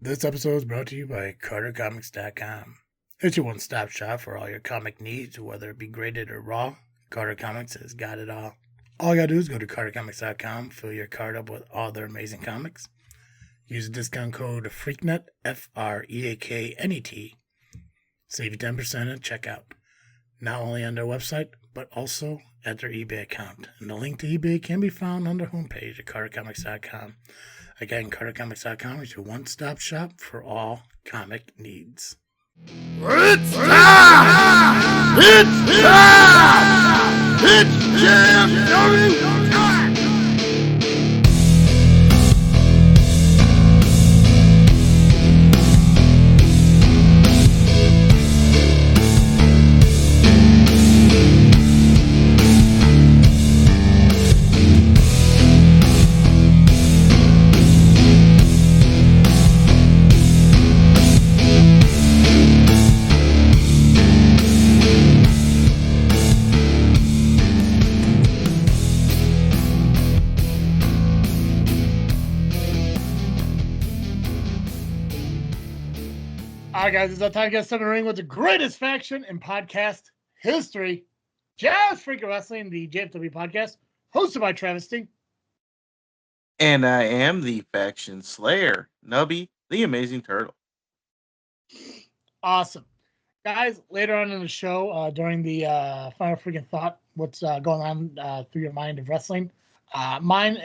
This episode is brought to you by CarterComics.com. It's your one-stop shop for all your comic needs, whether it be graded or raw. Carter Comics has got it all. All you gotta do is go to CarterComics.com, fill your card up with all their amazing comics. Use the discount code FREAKNET, FREAKNET. Save you 10% at checkout. Not only on their website, but also at their eBay account. And the link to eBay can be found on their homepage at CarterComics.com. Again, CarterComics.com is your one-stop shop for all comic needs. It's time! It's time! It's JFW time! All right, guys, it's our time to get something ring with the greatest faction in podcast history. Just Freakin Wrestling, the JFW Podcast, hosted by Travesty. And I am the faction slayer, Nubby, the amazing turtle. Awesome. Guys, later on in the show, during the final freaking thought, what's going on through your mind of wrestling, mine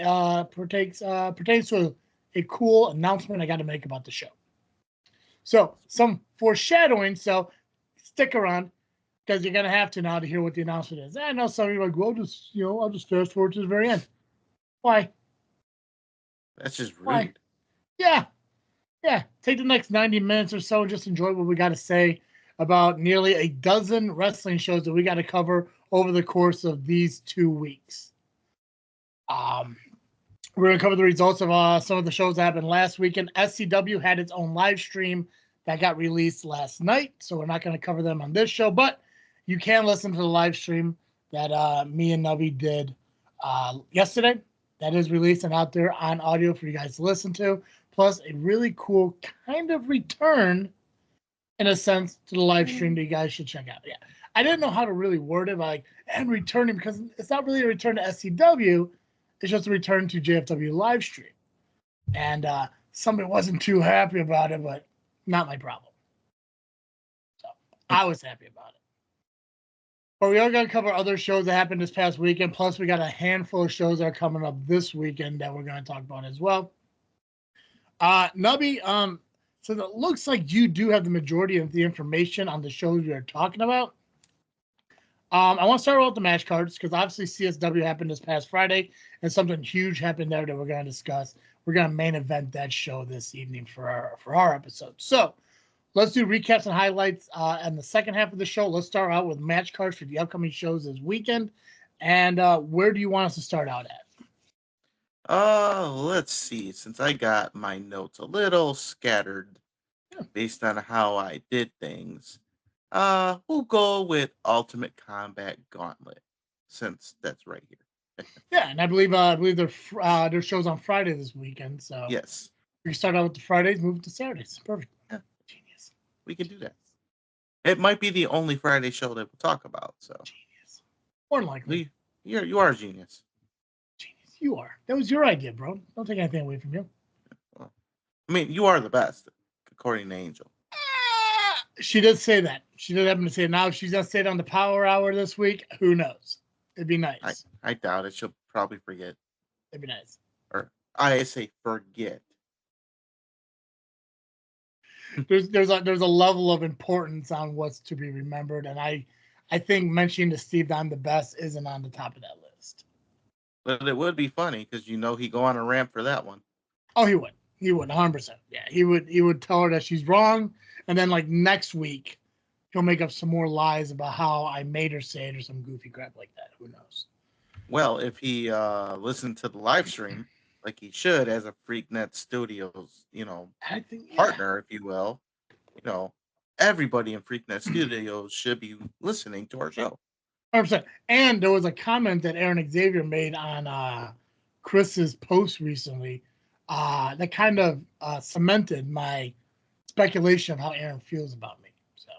pertains to a cool announcement I got to make about the show. So, some foreshadowing, so stick around, because you're going to have to now to hear what the announcement is. I know some of you are like, well, I'll just fast forward to the very end. Why? That's just rude. Why? Yeah. Take the next 90 minutes or so and just enjoy what we got to say about nearly a dozen wrestling shows that we got to cover over the course of these 2 weeks. We're going to cover the results of some of the shows that happened last weekend. SCW had its own live stream that got released last night, so we're not going to cover them on this show, but you can listen to the live stream that me and Nubby did yesterday. That is released and out there on audio for you guys to listen to, plus a really cool kind of return, in a sense, to the live stream that you guys should check out. Yeah, I didn't know how to really word it, like, and returning, because it's not really a return to SCW. It's just a return to JFW live stream. And somebody wasn't too happy about it, but not my problem. So I was happy about it. But we are going to cover other shows that happened this past weekend. Plus, we got a handful of shows that are coming up this weekend that we're going to talk about as well. Nubby, so it looks like you do have the majority of the information on the shows we are talking about. I want to start with the match cards because obviously CSW happened this past Friday and something huge happened there that we're going to discuss. We're going to main event that show this evening for our episode. So let's do recaps and highlights in the second half of the show. Let's start out with match cards for the upcoming shows this weekend. And where do you want us to start out at? Let's see. Since I got my notes a little scattered based on how I did things, we'll go with Ultimate Combat Gauntlet, since that's right here. Yeah, and I believe their shows on Friday this weekend. So yes, we can start out with the Fridays, move it to Saturdays. Perfect. Yeah. Genius. We can do that. It might be the only Friday show that we'll talk about. So genius. More than likely. You are a genius. Genius. You are. That was your idea, bro. Don't take anything away from you. Well, I mean, you are the best, according to Angel. She did say that. She did happen to say it. Now, if she's going to say it on the Power Hour this week, who knows? It'd be nice. I doubt it. She'll probably forget. It'd be nice. Or I say forget. There's a level of importance on what's to be remembered, and I think mentioning to Steve I'm the best isn't on the top of that list. But it would be funny because he'd go on a rant for that one. Oh, he would. He would 100%. Yeah, he would tell her that she's wrong, and then like next week he'll make up some more lies about how I made her say it or some goofy crap like that. Who knows? Well, if he listened to the live stream like he should as a FreakNet Studios, partner, if you will, everybody in FreakNet Studios should be listening to our show. 100%. And there was a comment that Aaron Xavier made on Chris's post recently that kind of cemented my speculation of how Aaron feels about me. So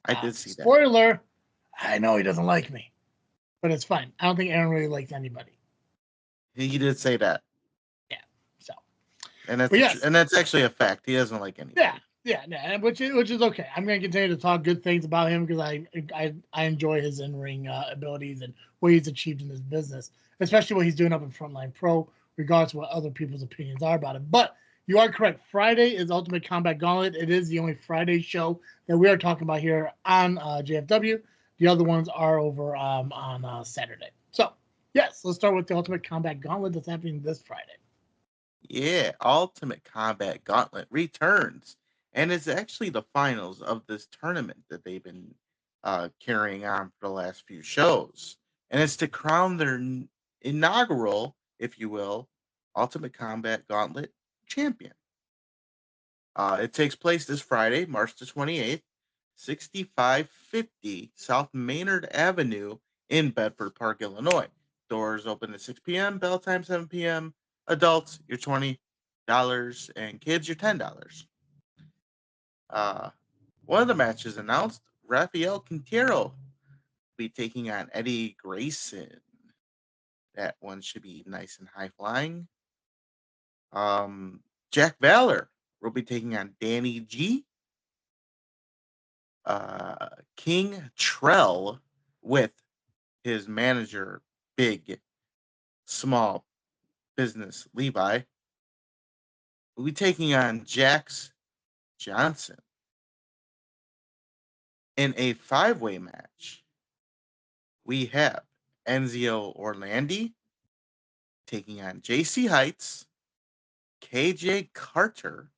I did see that. Spoiler, I know he doesn't like me, but it's fine. I don't think Aaron really likes anybody. He did say that. Yeah. So, and that's actually a fact. He doesn't like anybody. Yeah, which is okay. I'm going to continue to talk good things about him because I enjoy his in-ring abilities and what he's achieved in his business, especially what he's doing up in Frontline Pro, regardless of what other people's opinions are about it. But you are correct. Friday is Ultimate Combat Gauntlet. It is the only Friday show that we are talking about here on JFW. The other ones are over on Saturday. So, yes, let's start with the Ultimate Combat Gauntlet that's happening this Friday. Yeah, Ultimate Combat Gauntlet returns, and it's actually the finals of this tournament that they've been carrying on for the last few shows. And it's to crown their inaugural, if you will, Ultimate Combat Gauntlet champion. It takes place this Friday, March the 28th, 6550 South Maynard Avenue in Bedford Park, Illinois. Doors open at 6 p.m., bell time 7 p.m. Adults, you're $20, and kids, you're $10. One of the matches announced, Rafael Quintero will be taking on Eddie Grayson. That one should be nice and high flying. Jack Valor will be taking on Danny G. King Trell with his manager, Big Small Business Levi, will be taking on Jax Johnson. In a 5-way match, we have Enzio Orlandi taking on JC Heights, KJ Carter,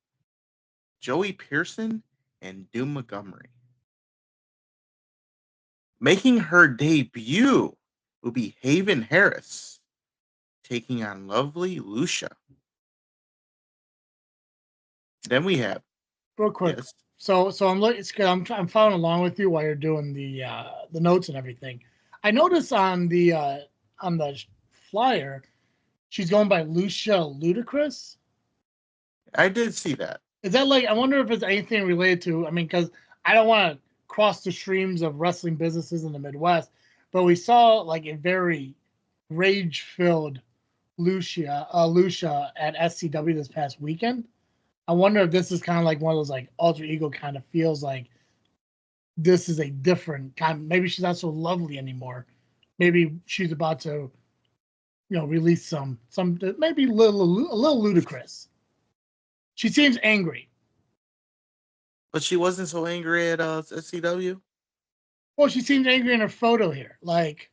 Joey Pearson, and Doom Montgomery. Making her debut will be Haven Harris taking on Lovely Lucia. Then we have real quick. Yes. So I'm looking. I'm following along with you while you're doing the notes and everything. I noticed on the flyer, she's going by Lucia Ludacris. I did see that. Is that like? I wonder if it's anything related to. I mean, because I don't want to cross the streams of wrestling businesses in the Midwest, but we saw like a very rage-filled Lucia at SCW this past weekend. I wonder if this is kind of like one of those like alter ego kind of feels like this is a different kind. Maybe she's not so lovely anymore. Maybe she's about to, release some maybe a little ludicrous. She seems angry. But she wasn't so angry at SCW? Well, she seems angry in her photo here. Like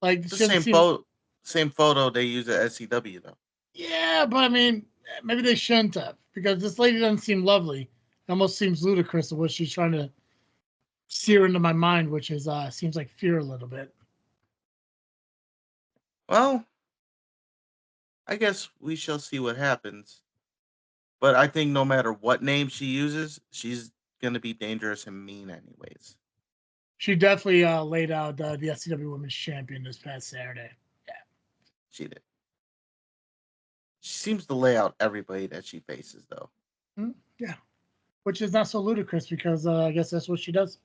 the same photo they use at SCW though. Yeah, but I mean, maybe they shouldn't have, because this lady doesn't seem lovely. It almost seems ludicrous of what she's trying to sear into my mind, which is seems like fear a little bit. Well, I guess we shall see what happens. But I think no matter what name she uses, she's going to be dangerous and mean anyways. She definitely laid out the SCW Women's Champion this past Saturday. Yeah. She did. She seems to lay out everybody that she faces, though. Yeah. Which is not so ludicrous, because I guess that's what she does.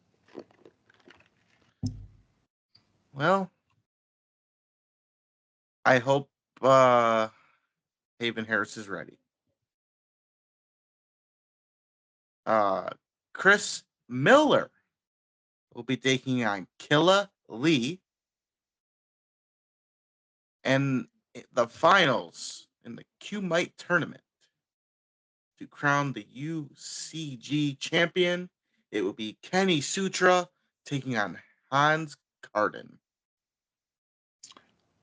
Well, I hope Haven Harris is ready. Chris Miller will be taking on Killa Lee. And the finals in the Q-Mite tournament to crown the UCG champion, it will be Kenny Sutra taking on Hans Carden.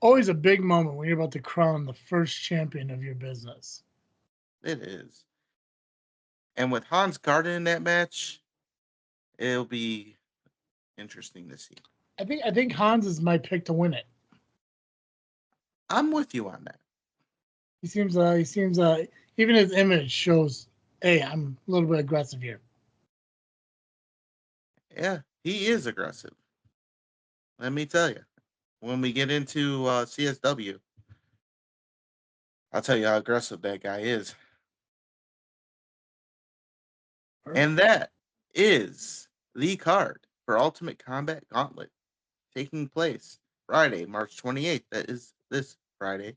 Always a big moment when you're about to crown the first champion of your business. It is. And with Hans Carden in that match, it'll be interesting to see. I think Hans is my pick to win it. I'm with you on that. He seems even his image shows, hey, I'm a little bit aggressive here. Yeah, he is aggressive. Let me tell you. When we get into CSW, I'll tell you how aggressive that guy is. And that is the card for Ultimate Combat Gauntlet taking place Friday, March 28th. That is this Friday.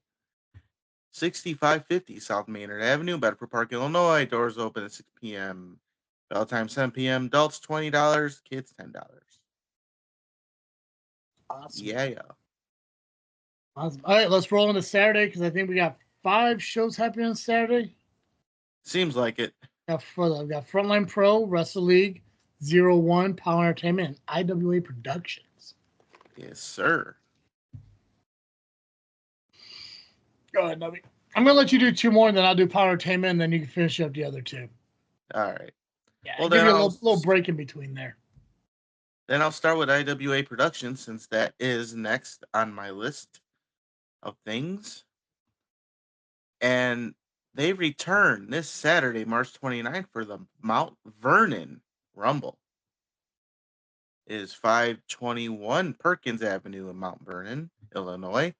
6550 South Maynard Avenue, Bedford Park, Illinois. Doors open at 6 p.m. Bell time 7 p.m. Adults $20, kids $10. Awesome. Yeah. Awesome. All right, let's roll into Saturday because I think we got 5 shows happening on Saturday. Seems like it. We got Frontline Pro, Wrestle League, Zero1, POWW Entertainment, and IWA Productions. Yes, sir. Go ahead, Nubby. I'm going to let you do 2 more, and then I'll do POWW Entertainment, and then you can finish up the other 2. All right. Yeah, well, give you a little break in between there. Then I'll start with IWA Productions since that is next on my list of things. And they return this Saturday, March 29th for the Mount Vernon Rumble. It is 521 Perkins Avenue in Mount Vernon, Illinois.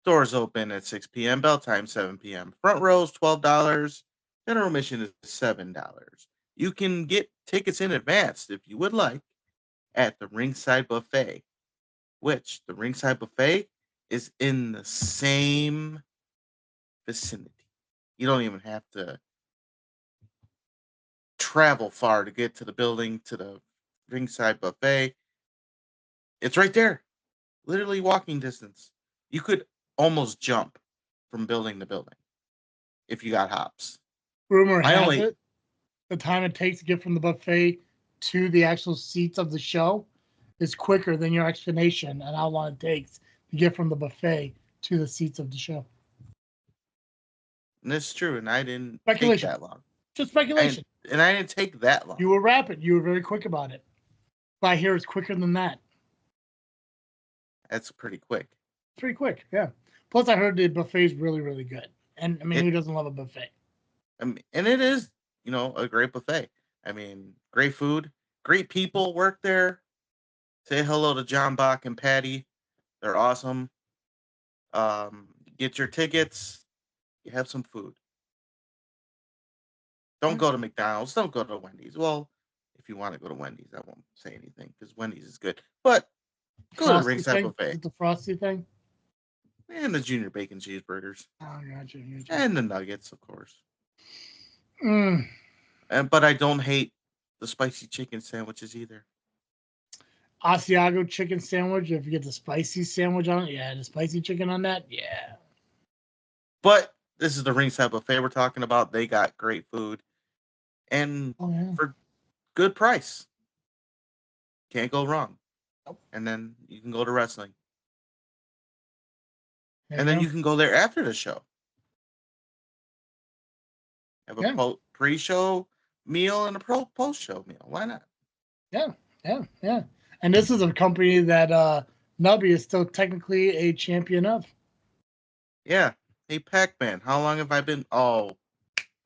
Doors open at 6 p.m. Bell time 7 p.m. Front rows $12. General admission is $7. You can get tickets in advance if you would like at the Ringside Buffet, which the Ringside Buffet is in the same vicinity. You don't even have to travel far to get to the building, to the Ringside Buffet. It's right there, literally walking distance. You could almost jump from building to building if you got hops. Rumor has it, the time it takes to get from the buffet to the actual seats of the show is quicker than your explanation and how long it takes to get from the buffet to the seats of the show. And that's true, and I didn't take that long. Just speculation. And I didn't take that long. You were rapid. You were very quick about it. But I hear it's quicker than that. That's pretty quick. Pretty quick, yeah. Plus, I heard the buffet is really, really good. And I mean, who doesn't love a buffet? I mean, and it is, a great buffet. I mean, great food, great people work there. Say hello to John Bach and Patty. They're awesome. Get your tickets. You have some food. Don't go to McDonald's. Don't go to Wendy's. Well, if you want to go to Wendy's, I won't say anything because Wendy's is good. But go to the Ringside Buffet. Is it the Frosty thing? And the Junior Bacon Cheeseburgers. Oh, gotcha. And the nuggets, of course. Mm. But I don't hate the spicy chicken sandwiches either. Asiago chicken sandwich. If you get the spicy sandwich on it, yeah, the spicy chicken on that, yeah. But this is the Ringside Buffet we're talking about. They got great food and for good price. Can't go wrong. Nope. And then you can go to wrestling. And then you can go there after the show. Have a pre-show meal and a post-show meal. Why not? Yeah. And this is a company that Nubby is still technically a champion of. Yeah. Hey, Pac-Man, how long have I been? Oh,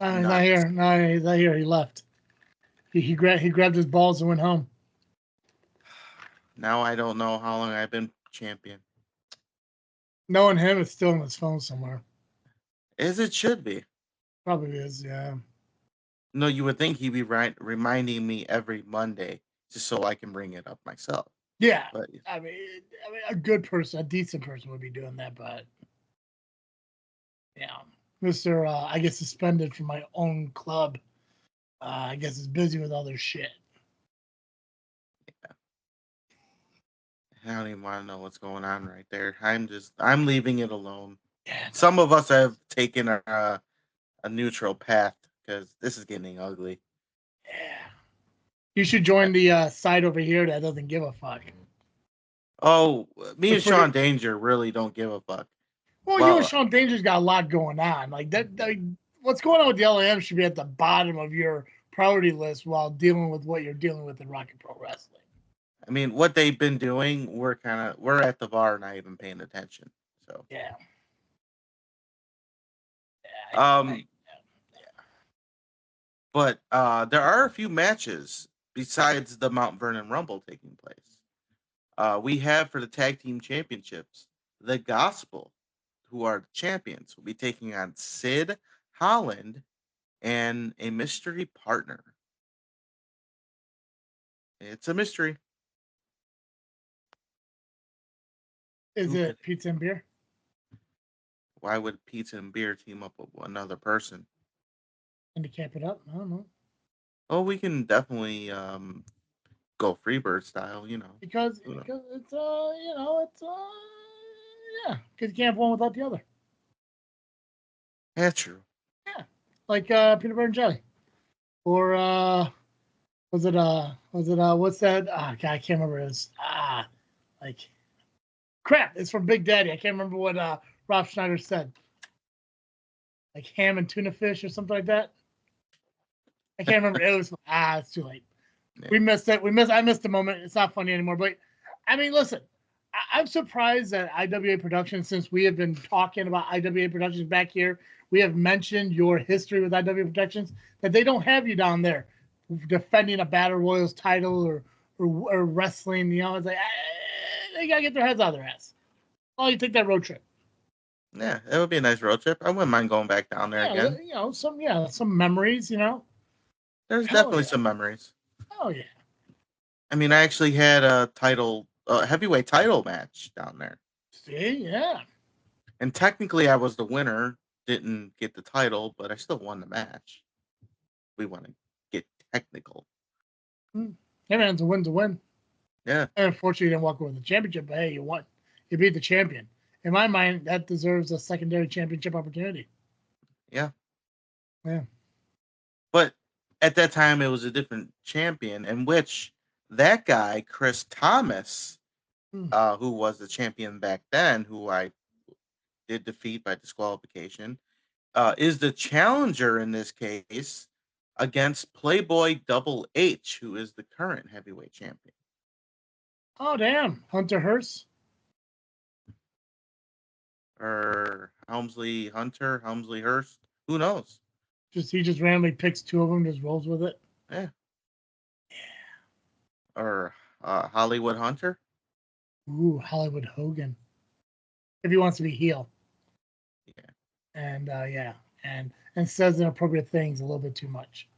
he's not here. No, he's not here. He left. He grabbed his balls and went home. Now I don't know how long I've been champion. Knowing him, it's still on his phone somewhere. As it should be. Probably is, yeah. No, you would think he'd be reminding me every Monday just so I can bring it up myself. Yeah, but, I mean, a good person, a decent person would be doing that, but yeah, Mr. I get suspended from my own club. I guess is busy with other shit. Yeah. I don't even want to know what's going on right there. I'm leaving it alone. Yeah. Some of us have taken a neutral path because this is getting ugly. Yeah. You should join the side over here that doesn't give a fuck. Oh, me and Sean Danger really don't give a fuck. Well, you and Sean Danger's got a lot going on. Like that what's going on with the LAM should be at the bottom of your priority list while dealing with what you're dealing with in Rock and Pro Wrestling. I mean, what they've been doing, we're at the bar not even paying attention. So yeah. But there are a few matches besides the Mount Vernon Rumble taking place. We have for the tag team championships, the Gospel, who are the champions, will be taking on Sid Holland and a mystery partner. It's a mystery. Is Who it could? pizza and beer? Why would pizza and beer team up with another person? Handicap it up? I don't know. Oh, we can definitely go Freebird style. Because Who knows? it's yeah, because you can't have one without the other. Yeah, true. Yeah, like peanut butter and jelly, or was it what's that? Ah, God, I can't remember. It's like crap. It's from Big Daddy. I can't remember what Rob Schneider said. Like ham and tuna fish or something like that. I can't remember. It was it's too late. Yeah. We missed it. I missed the moment. It's not funny anymore. But I mean, listen, I'm surprised that IWA Productions, since we have been talking about IWA Productions back here, we have mentioned your history with IWA Productions, that they don't have you down there defending a Battle Royals title or wrestling. It's like they gotta get their heads out of their ass. Oh, you take that road trip. Yeah, it would be a nice road trip. I wouldn't mind going back down there Yeah, again. some memories. There's Hell definitely yeah. some memories. Oh yeah. I mean, I actually had a heavyweight title match down there. See, yeah. And technically, I was the winner. Didn't get the title, but I still won the match. We want to get technical. Hey man, it's a win's a win. Yeah. And unfortunately, you didn't walk away with the championship, but hey, you won. You beat the champion. In my mind, that deserves a secondary championship opportunity. Yeah. Yeah. But at that time, it was a different champion, in which that guy, Chris Thomas, who was the champion back then, who I did defeat by disqualification, is the challenger in this case against Playboy Double H, who is the current heavyweight champion. Oh damn, Hunter Hearst. Or Helmsley Hurst. Who knows? He just randomly picks two of them, just rolls with it. Yeah. Or Hollywood Hunter. Ooh, Hollywood Hogan. If he wants to be heel. Yeah. And and says inappropriate things a little bit too much.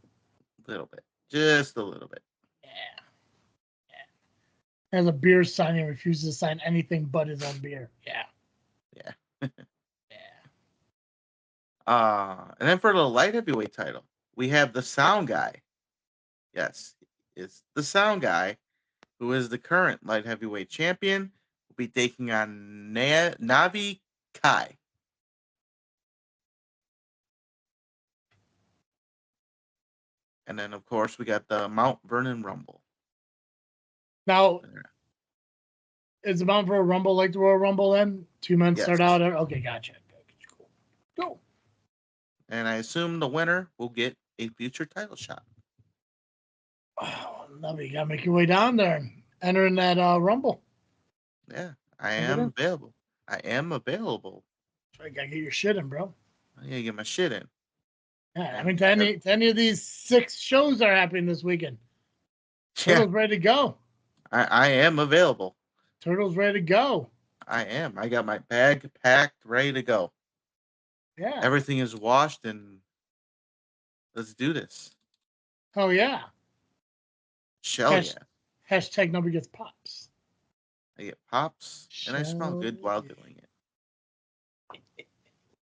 A little bit. Just a little bit. Yeah. Has a beer sign and refuses to sign anything but his own beer. Yeah. Yeah. Yeah. And then for the light heavyweight title, we have the sound guy. Yes, it's the sound guy, who is the current light heavyweight champion. Will be taking on Nubby Kai. And then, of course, we got the Mount Vernon Rumble. Now, is the Mount Vernon Rumble like the Royal Rumble then? 2 men Yes. start out. Okay, gotcha. Cool. Go. And I assume the winner will get a future title shot. Oh, Nubby, you gotta make your way down there and enter in that Rumble. Yeah, I am available. I am available. So you gotta get your shit in, bro. I gotta get my shit in. Yeah, I mean, to any of these 6 shows that are happening this weekend. Turtle's ready to go. I am available. Turtle's ready to go. I am. I got my bag packed, ready to go. Yeah. Everything is washed, and let's do this. Oh yeah. Yeah. Hashtag nobody gets pops. I get pops, and I smell good while doing it.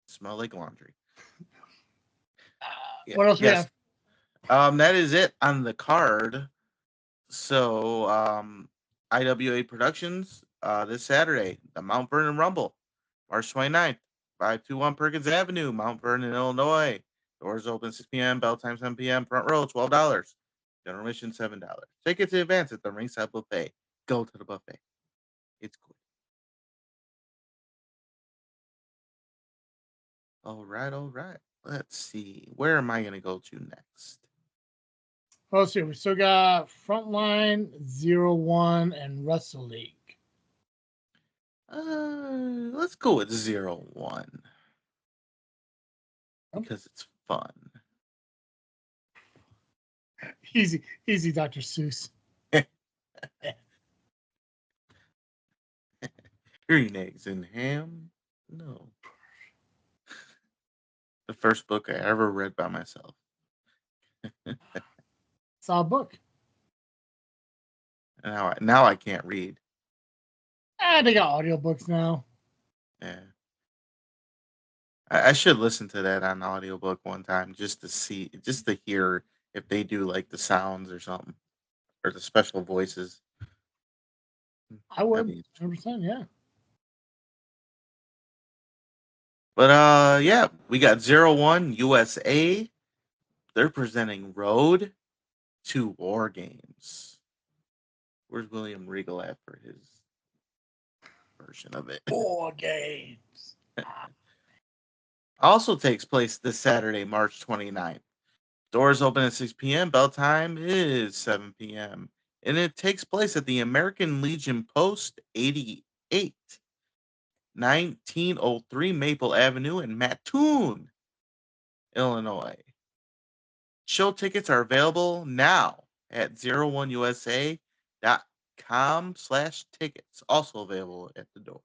Smell like laundry. What else we have? That is it on the card. So, IWA Productions, this Saturday, the Mount Vernon Rumble, March 29th, 521 Perkins Avenue, Mount Vernon, Illinois. Doors open 6 p.m., bell time 7 p.m., front row $12, general admission $7. Tickets in advance at the ringside buffet. Go to the buffet. It's good. All right. Let's see. Where am I going to go to next? Let's see. We still got Frontline, Zero1, and Wrestle League. Let's go with 0-1 because it's fun. Easy, Dr. Seuss. Green eggs and ham? No. The first book I ever read by myself. Saw a book. And now I can't read. They got audiobooks now. Yeah. I should listen to that on audiobook one time just to hear if they do like the sounds or something or the special voices. I would 100%, yeah. But yeah, we got Zero1 USA. They're presenting Road to War Games. Where's William Regal at for his version of it? War Games. Also takes place this Saturday, March 29th. Doors open at 6 p.m. Bell time is 7 p.m. And it takes place at the American Legion Post 88, 1903 Maple Avenue in Mattoon, Illinois. Show tickets are available now at zero1usa.com/tickets. Also available at the door.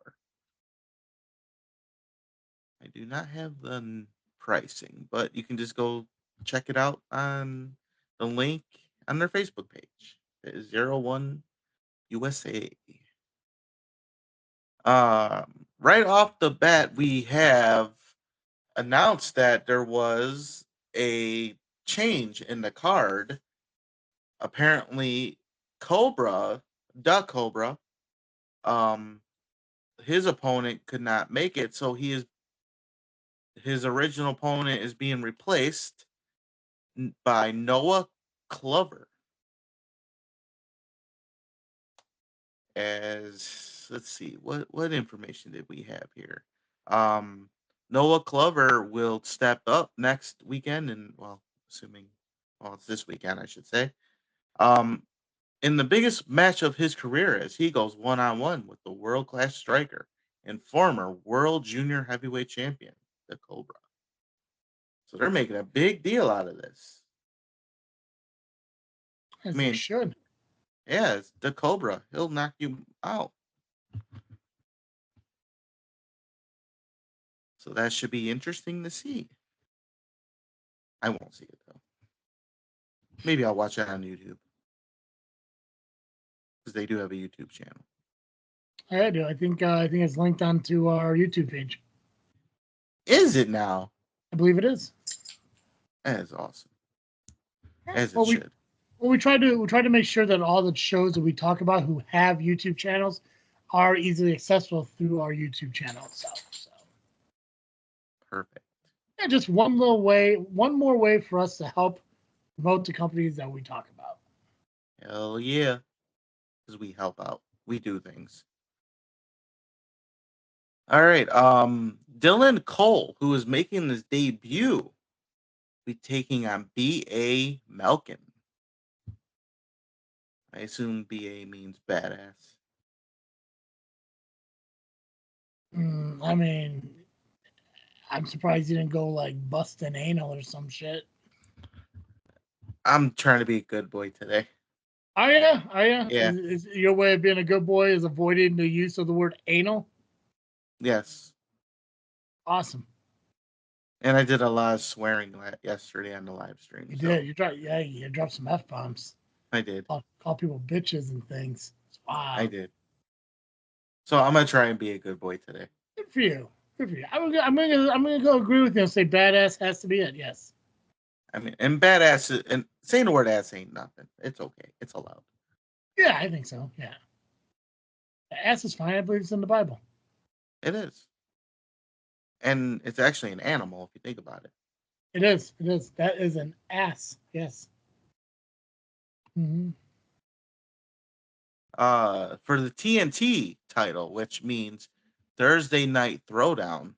I do not have the pricing, but you can just go check it out on the link on their Facebook page. It is Zero1 USA. Right off the bat, we have announced that there was a change in the card. Apparently, Duck Cobra, his opponent could not make it, so his original opponent is being replaced by Noah Clover. As let's see, what information did we have here? Noah Clover will step up next weekend, and it's this weekend, I should say. In the biggest match of his career, as he goes one-on-one with the world-class striker and former world junior heavyweight champion, the Cobra. So they're making a big deal out of this. As they should. Yeah, it's the Cobra. He'll knock you out. So that should be interesting to see. I won't see it though. Maybe I'll watch it on YouTube because they do have a YouTube channel. I do. I think it's linked onto our YouTube page. Is it now? I believe it is. That is awesome. As it should. We try to make sure that all the shows that we talk about who have YouTube channels are easily accessible through our YouTube channel itself. So. Perfect. Yeah, just one more way for us to help promote the companies that we talk about. Hell yeah. Because we help out. We do things. All right. Dylan Cole, who is making his debut, be taking on B.A. Malkin. I assume B.A. means badass. I mean, I'm surprised you didn't go like busting anal or some shit. I'm trying to be a good boy today. Are you? Yeah. Is your way of being a good boy is avoiding the use of the word anal? Yes. Awesome. And I did a lot of swearing yesterday on the live stream. You did. You dropped some F-bombs. I did. Call people bitches and things. Wow. I did. So I'm gonna try and be a good boy today. Good for you. I'm gonna go agree with you and say badass has to be it. Yes. I mean, and badass and saying the word ass ain't nothing. It's okay. It's allowed. Yeah, I think so. Yeah. Ass is fine. I believe it's in the Bible. It is. And it's actually an animal if you think about it. It is. That is an ass. Yes. Mm-hmm. For the TNT title, which means Thursday Night Throwdown,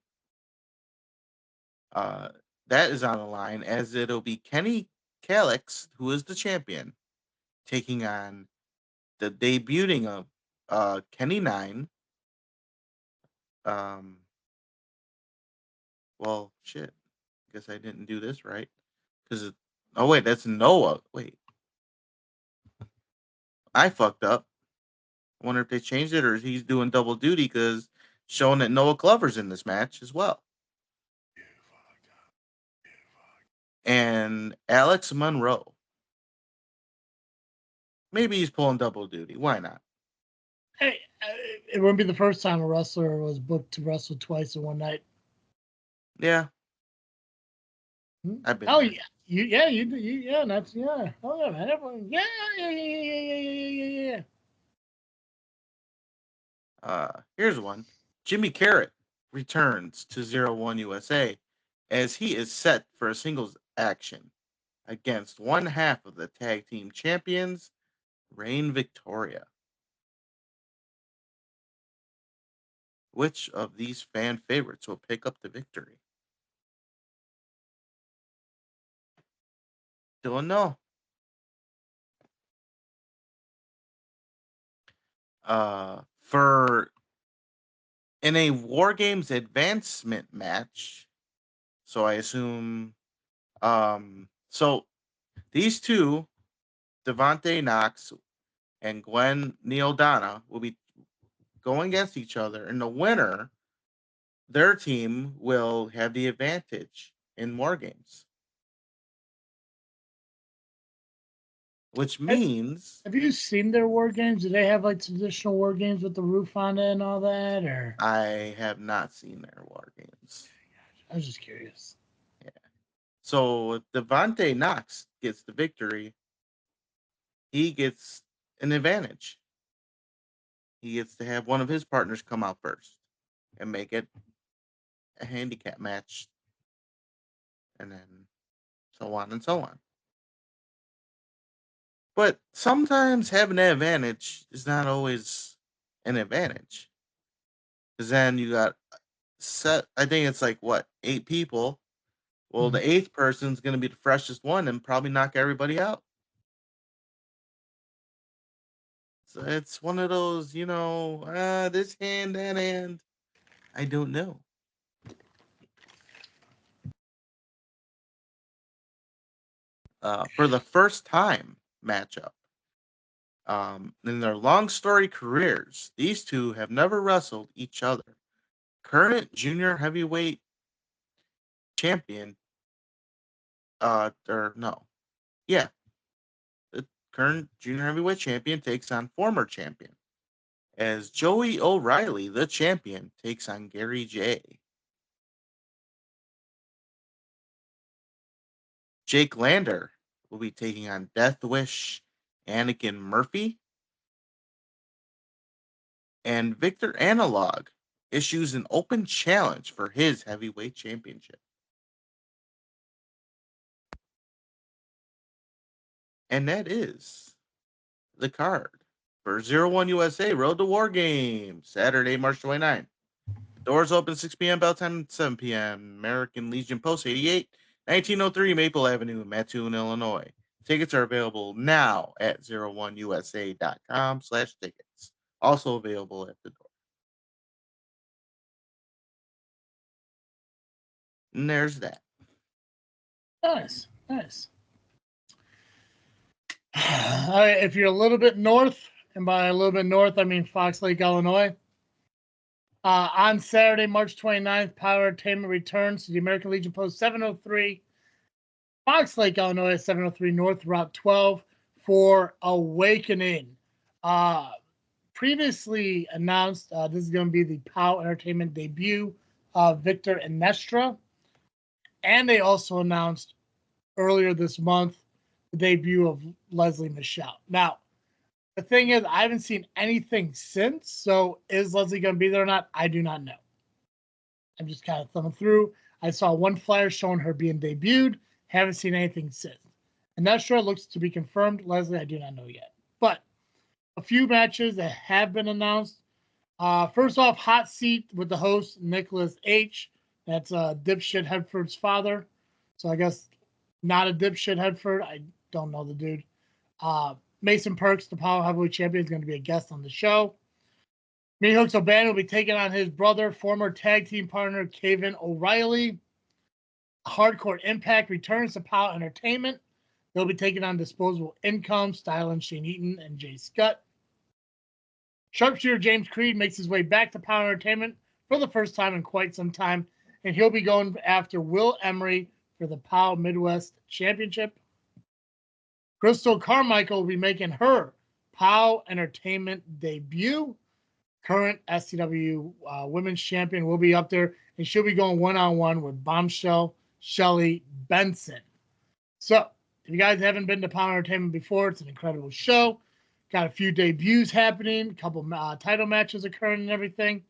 that is on the line, as it'll be Kenny Calix, who is the champion, taking on the debuting of Kenny 9. Well, shit. Guess I didn't do this right. Oh, wait, that's Noah. Wait. I fucked up. I wonder if they changed it or he's doing double duty because showing that Noah Glover's in this match as well. And Alex Monroe. Maybe he's pulling double duty. Why not? Hey, it wouldn't be the first time a wrestler was booked to wrestle twice in one night. Yeah. I've been Oh, there. yeah, that's, yeah. Oh, yeah, man. Everyone, yeah. Here's one. Jimmy Carrot returns to Zero1 USA as he is set for a singles action against one half of the tag team champions, Reign Victoria. Which of these fan favorites will pick up the victory? Don't know. For in a War Games advancement match, so I assume so these two, Devontae Knox and Gwen Neodana, will be going against each other, and the winner, their team will have the advantage in War Games. Which means Have you seen their war games? Do they have like traditional war games with the roof on it and all that? Or I have not seen their War Games. I was just curious. Yeah. So if Devontae Knox gets the victory, he gets an advantage. He gets to have one of his partners come out first and make it a handicap match, and then so on and so on. But sometimes having an advantage is not always an advantage. Because then you got set, I think it's like, what, 8 people? Well, the 8th person's going to be the freshest one and probably knock everybody out. So it's one of those, this hand, that hand. I don't know. For the first time matchup, in their long story careers, these two have never wrestled each other. Current junior heavyweight champion, or no, yeah, the current junior heavyweight champion takes on former champion, as Joey O'Reilly, the champion, takes on Gary J. Jake Lander will be taking on Death Wish Anakin Murphy. And Victor Analog issues an open challenge for his heavyweight championship. And that is the card for Zero1 USA Road to War Games, Saturday, March 29th. Doors open 6 p.m., bell time 7 p.m. American Legion Post 88, 1903 Maple Avenue, Mattoon, Illinois. Tickets are available now at zero1usa.com/tickets. Also available at the door. And there's that. Nice. All right, if you're a little bit north, and by a little bit north, I mean Fox Lake, Illinois. On Saturday, March 29th, POWW Entertainment returns to the American Legion Post 703, Fox Lake, Illinois, 703 North, Route 12 for Awakening. Previously announced, this is going to be the POWW Entertainment debut of Victor and Nestra. And they also announced earlier this month the debut of Leslie Michelle. Now, the thing is, I haven't seen anything since, so is Leslie going to be there or not? I do not know. I'm just kind of thumbing through. I saw one flyer showing her being debuted. Haven't seen anything since. And that sure looks to be confirmed. Leslie, I do not know yet. But a few matches that have been announced. First off, Hot Seat with the host, Nicholas H. That's Dipshit Hedford's father. So I guess not a Dipshit Hedford. I don't know the dude. Mason Perks, the POWW Heavyweight Champion, is going to be a guest on the show. Hooks O'Bannon will be taking on his brother, former tag team partner, Kevin O'Reilly. Hardcore Impact returns to POWW Entertainment. They'll be taking on Disposable Income, Styling Shane Eaton, and Jay Scott. Sharpshooter James Creed makes his way back to POWW Entertainment for the first time in quite some time, and he'll be going after Will Emery for the POWW Midwest Championship. Crystal Carmichael will be making her POWW Entertainment debut. Current SCW Women's Champion will be up there, and she'll be going one-on-one with Bombshell Shelly Benson. So, if you guys haven't been to POWW Entertainment before, it's an incredible show. Got a few debuts happening, a couple title matches occurring and everything.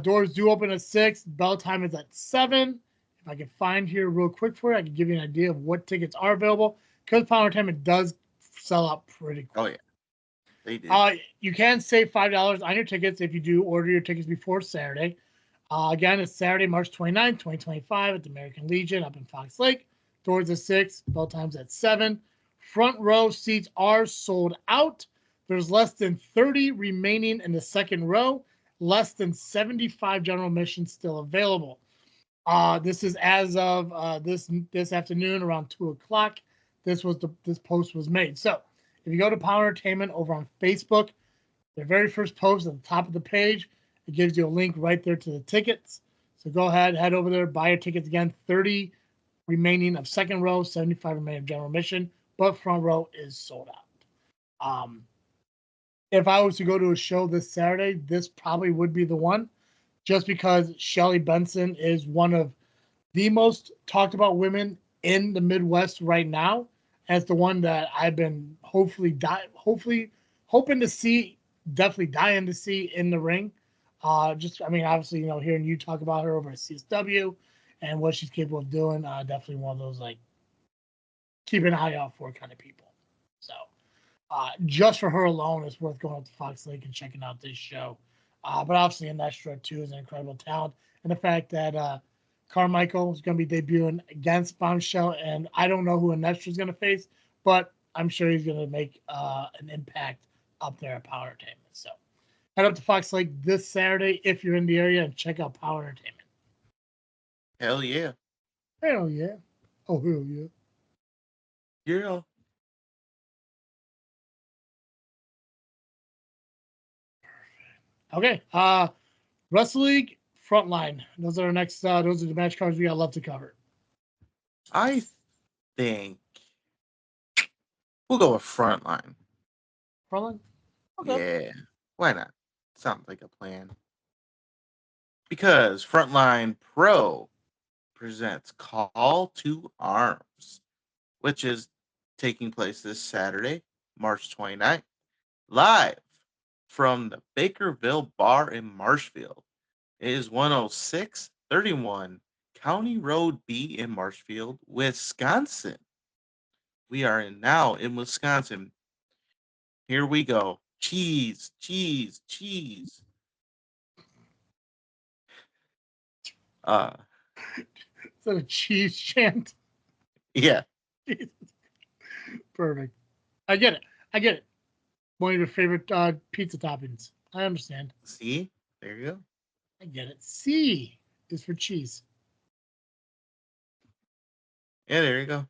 Doors do open at 6. Bell time is at 7. If I can find here real quick for you, I can give you an idea of what tickets are available, because POWW Entertainment does sell out pretty quick. Oh, yeah. They do. You can save $5 on your tickets if you do order your tickets before Saturday. Again, it's Saturday, March 29th, 2025 at the American Legion up in Fox Lake. Doors at 6, bell times at 7. Front row seats are sold out. There's less than 30 remaining in the second row. Less than 75 general admissions still available. This is as of this afternoon around 2 o'clock. This post was made. So if you go to POWW Entertainment over on Facebook, their very first post at the top of the page, it gives you a link right there to the tickets. So go ahead, head over there, buy your tickets again. 30 remaining of second row, 75 remaining of general admission, but front row is sold out. If I was to go to a show this Saturday, this probably would be the one, just because Shelly Benson is one of the most talked about women in the Midwest right now. As the one that I've been hoping to see, definitely dying to see in the ring. Obviously, hearing you talk about her over at CSW and what she's capable of doing, definitely one of those, like, keep an eye out for kind of people. So, just for her alone, it's worth going up to Fox Lake and checking out this show. But obviously, Inestra, too, is an incredible talent. And the fact that Carmichael is going to be debuting against Bombshell, and I don't know who Inestra is going to face, but I'm sure he's going to make an impact up there at POWW Entertainment. So head up to Fox Lake this Saturday if you're in the area and check out POWW Entertainment. Hell yeah. Hell yeah. Oh, hell yeah. Yeah. Okay. Wrestle League Frontline. Those are the match cards we got left to cover. I think we'll go with Frontline. Frontline? Okay. Yeah. Why not? Sounds like a plan. Because Frontline Pro presents Call to Arms, which is taking place this Saturday, March 29th, live from the Bakerville Bar in Marshfield. It is 10631 County Road B in Marshfield, Wisconsin. We are now in Wisconsin. Here we go. Cheese, cheese, cheese. Is that a cheese chant? Yeah. Perfect. I get it. One of your favorite pizza toppings. I understand. See? There you go. I get it. C is for cheese. Yeah, there you go.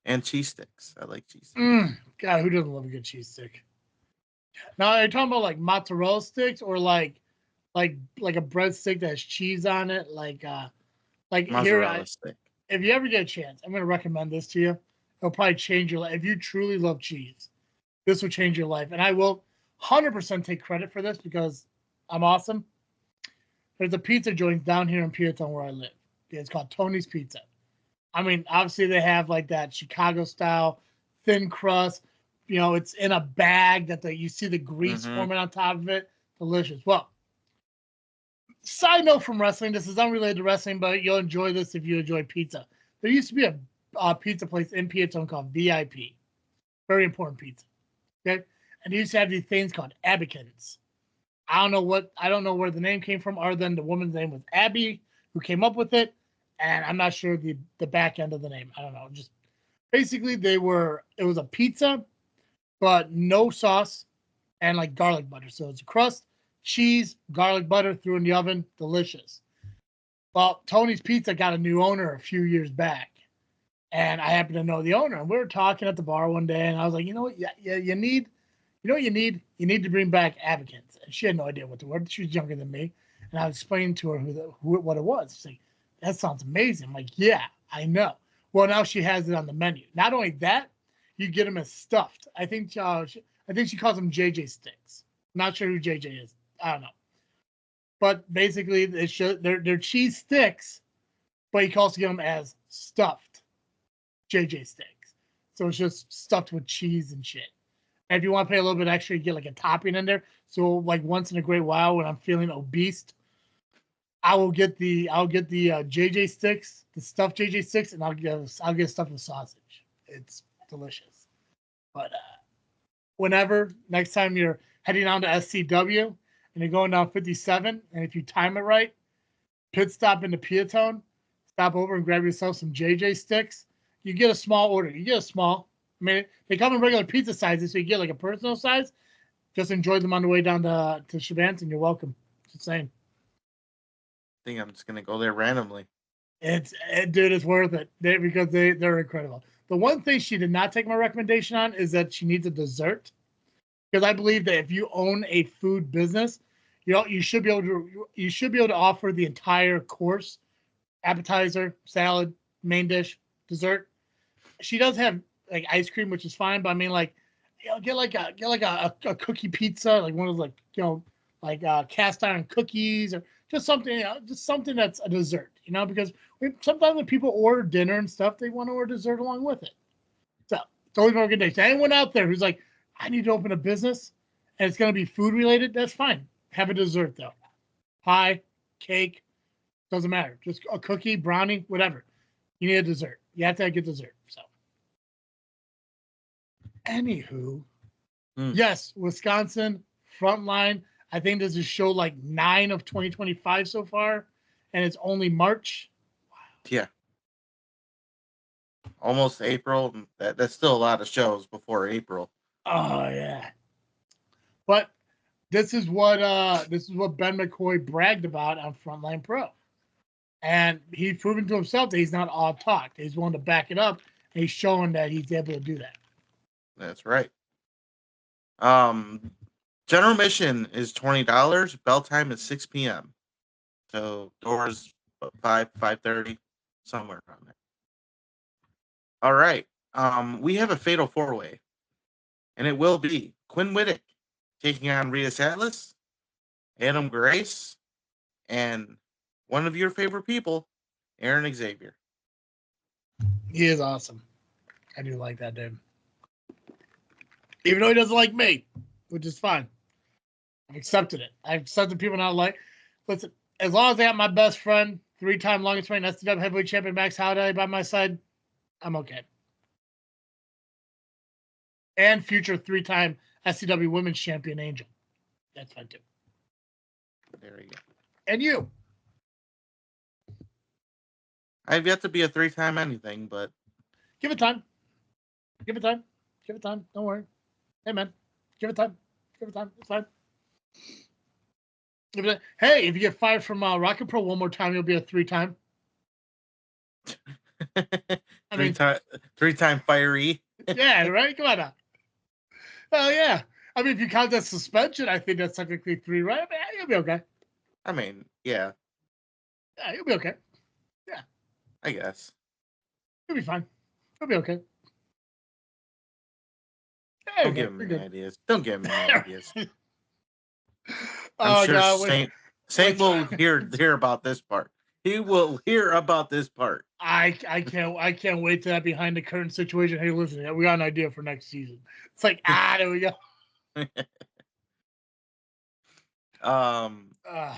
And cheese sticks. I like cheese sticks. God, who doesn't love a good cheese stick? Now, are you talking about like mozzarella sticks or like a breadstick that has cheese on it? Like Mozzarella stick. If you ever get a chance, I'm going to recommend this to you. It'll probably change your life. If you truly love cheese, this will change your life. And I will 100% take credit for this because I'm awesome. There's a pizza joint down here in Peatone where I live. It's called Tony's Pizza. I mean, obviously they have like that Chicago style thin crust. It's in a bag that you see the grease forming on top of it. Delicious. Well, side note from wrestling. This is unrelated to wrestling, but you'll enjoy this if you enjoy pizza. There used to be a pizza place in Peatone called VIP. Very important pizza. Okay, and they used to have these things called Abbykins. I don't know where the name came from, other than the woman's name was Abby, who came up with it, and I'm not sure the back end of the name. I don't know. Just basically, it was a pizza, but no sauce and like garlic butter. So it's a crust, cheese, garlic butter, threw in the oven, delicious. Well, Tony's Pizza got a new owner a few years back, and I happen to know the owner. And we were talking at the bar one day, and I was like, you know what? Yeah, you need to bring back Abbykins. And she had no idea what the word. She was younger than me, and I was explaining to her what it was. She's like, that sounds amazing. I'm like, yeah, I know. Well, now she has it on the menu. Not only that, you get them as stuffed. I think I think she calls them JJ sticks. Not sure who JJ is. I don't know. But basically, they're cheese sticks, but he calls them as stuffed JJ sticks. So it's just stuffed with cheese and shit. And if you want to pay a little bit extra, you get like a topping in there. So like once in a great while, when I'm feeling obese, I'll get the JJ sticks, the stuffed JJ sticks, and I'll get stuffed with sausage. It's delicious. But whenever next time you're heading on to SCW and you're going down 57, and if you time it right, pit stop into Piatone, stop over and grab yourself some JJ sticks. You get a small order. You get a small. I mean, they come in regular pizza sizes, so you get like a personal size. Just enjoy them on the way down to Shabans, and you're welcome. Just saying. I think I'm just gonna go there randomly. Dude, it's worth it because they're incredible. The one thing she did not take my recommendation on is that she needs a dessert, because I believe that if you own a food business, you should be able to offer the entire course, appetizer, salad, main dish, dessert. She does have like ice cream, which is fine, but I mean, like, get like a cookie pizza, like one of those like cast iron cookies, or just something that's a dessert, because sometimes when people order dinner and stuff, they want to order dessert along with it. So it's always my recommendation. Anyone out there who's like, I need to open a business and it's going to be food related, that's fine. Have a dessert though. Pie, cake, doesn't matter. Just a cookie, brownie, whatever. You need a dessert. You have to get dessert. So, anywho, yes, Wisconsin, Frontline. I think this is show like 9 of 2025 so far, and it's only March. Wow. Yeah. Almost April. That's still a lot of shows before April. Oh yeah. But this is what Ben McCoy bragged about on Frontline Pro. And he's proven to himself that he's not all talk. He's willing to back it up, and he's showing that he's able to do that. That's right. General admission is $20. Bell time is 6 p.m. So doors 5:30, somewhere around there. All right. We have a fatal 4-way, and it will be Quinn Whittick taking on Rhea Atlas, Adam Grace, and one of your favorite people, Aaron Xavier. He is awesome. I do like that dude. Even though he doesn't like me, which is fine. I've accepted it. I've accepted people not like. Listen, as long as I got my best friend, 3-time longest reigning SCW heavyweight champion Max Howday by my side, I'm okay. And future 3-time SCW women's champion Angel. That's fine too. There you go. And you. I've yet to be a 3-time anything, but give it time. Give it time. Give it time. Don't worry. Hey man, give it time. Give it time. It's fine. Hey, if you get fired from Rocket Pro one more time, you'll be a 3-time. Three-time fiery. Yeah, right? Come on now. Well, yeah. I mean, if you count that suspension, I think that's technically 3, right? I mean, you'll be okay. I mean, yeah. Yeah, you'll be okay. Yeah. I guess. You'll be fine. You'll be okay. Don't give him any ideas. Don't give him any ideas. I'm sure God, Saint will hear about this part. He will hear about this part. I can't wait to that behind the curtain situation. Hey, listen, we got an idea for next season. It's like, there we go.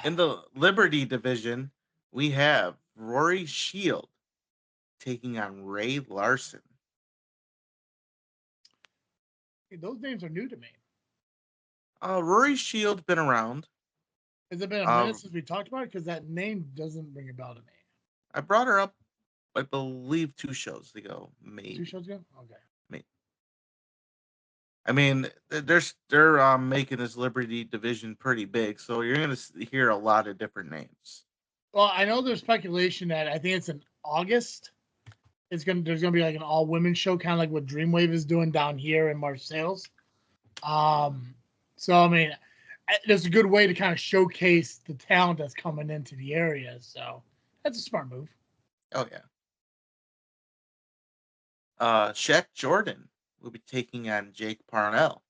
In the Liberty division, we have Rory Shield taking on Ray Larson. Hey, those names are new to me. Rory Shield's been around. Has it been a minute since we talked about it? Because that name doesn't ring a bell to me. I brought her up, I believe, 2 shows ago. Maybe 2 shows ago? Okay. Maybe. I mean, they're making this Liberty division pretty big, so you're going to hear a lot of different names. Well, I know there's speculation that I think it's in August. There's gonna be like an all women show, kind of like what Dreamwave is doing down here in Marseilles. So I mean, there's a good way to kind of showcase the talent that's coming into the area. So that's a smart move. Oh yeah. Shaq Jordan will be taking on Jake Parnell.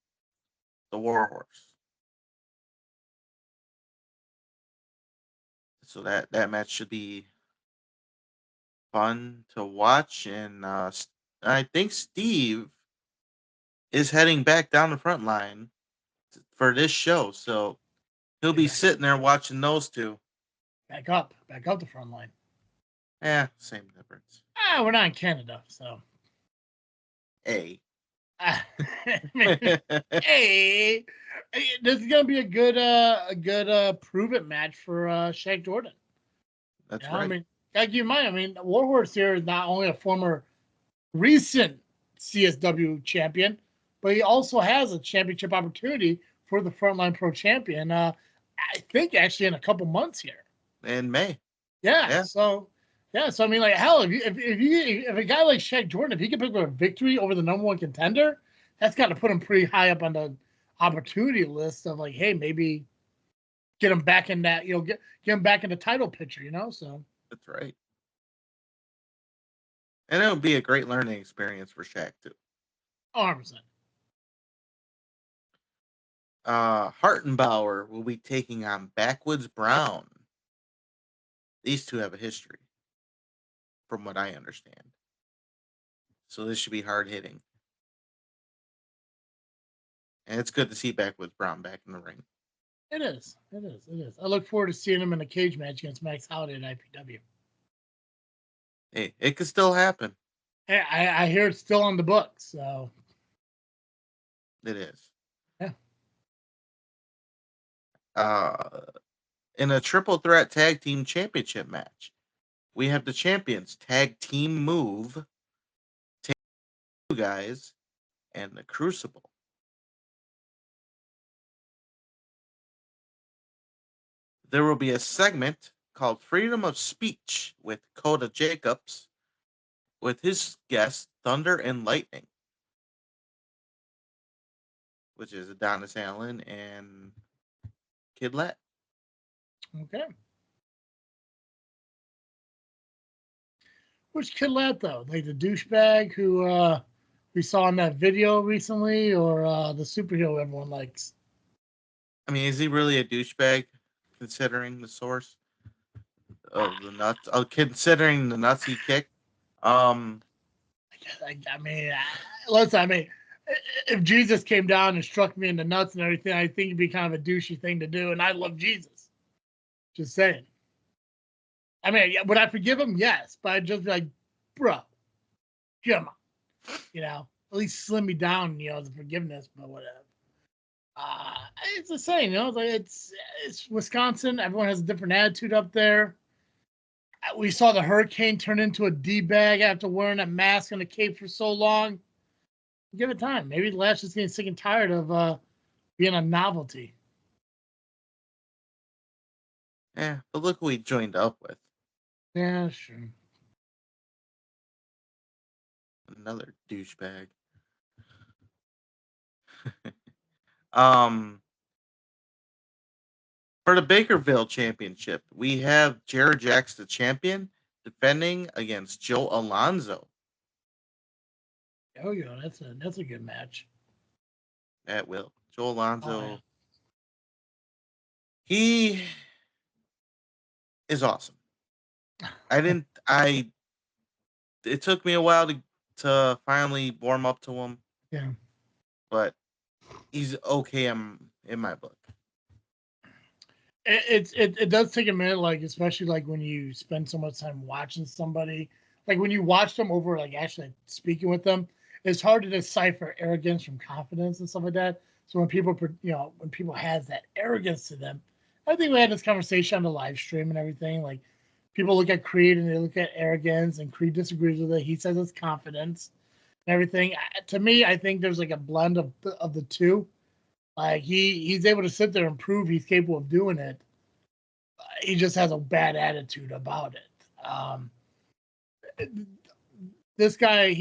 the Warhorse. So that match should be fun to watch, and I think Steve is heading back down the front line for this show, so he'll be sitting there watching those two. Back up the front line. Yeah, same difference. We're not in Canada, so. Hey. Hey, this is gonna be a good prove it match for Shaq Jordan. That's right. I mean, gotta keep in mind. I mean, Warhorse here is not only a former recent CSW champion, but he also has a championship opportunity for the Frontline Pro champion. I think actually in a couple months here. In May. Yeah. So I mean, like, hell, if a guy like Shaq Jordan, if he can pick up a victory over the number one contender, that's got to put him pretty high up on the opportunity list of, like, hey, maybe get him back in that, get him back in the title picture, So that's right. And it would be a great learning experience for Shaq too. 100%. Hartenbauer will be taking on Backwoods Brown. These two have a history, from what I understand. So this should be hard hitting. And it's good to see Backwoods Brown back in the ring. It is. I look forward to seeing him in a cage match against Max Holiday at IPW. Hey, it could still happen. Hey, I hear it's still on the books, so. It is. Yeah. In a triple threat tag team championship match, we have the champions tag team move, two guys, and the Crucible. There will be a segment called Freedom of Speech with Coda Jacobs, with his guest Thunder and Lightning, which is Adonis Allen and Kidlet. Okay. Which Kidlet, though? Like the douchebag who we saw in that video recently, or the superhero everyone likes? I mean, is he really a douchebag, considering the source of the nuts? Considering the nuts he kicked. I mean, listen. I mean, if Jesus came down and struck me in the nuts and everything, I think it'd be kind of a douchey thing to do. And I love Jesus. Just saying. I mean, would I forgive him? Yes, but I'd just be like, bro, come on, at least slim me down, the forgiveness, but whatever. It's the same, like it's Wisconsin. Everyone has a different attitude up there. We saw the Hurricane turn into a D-bag after wearing that mask and a cape for so long. Give it time. Maybe Lash is getting sick and tired of being a novelty. Yeah, but look who he joined up with. Yeah, sure. Another douchebag. For the Bakerville Championship, we have Jared Jacks, the champion, defending against Joe Alonzo. Oh yeah, that's a good match. At will. Joe Alonzo. He is awesome. It took me a while to finally warm up to him. Yeah. But he's okay in my book. It does take a minute, like, especially like when you spend so much time watching somebody, like when you watch them over, like actually speaking with them, it's hard to decipher arrogance from confidence and stuff like that. So when people, when people has that arrogance to them, I think we had this conversation on the live stream and everything. Like, people look at Creed and they look at arrogance, and Creed disagrees with it. He says it's confidence and everything. To me, I think there's like a blend of the two. Like, he's able to sit there and prove he's capable of doing it. He just has a bad attitude about it. This guy,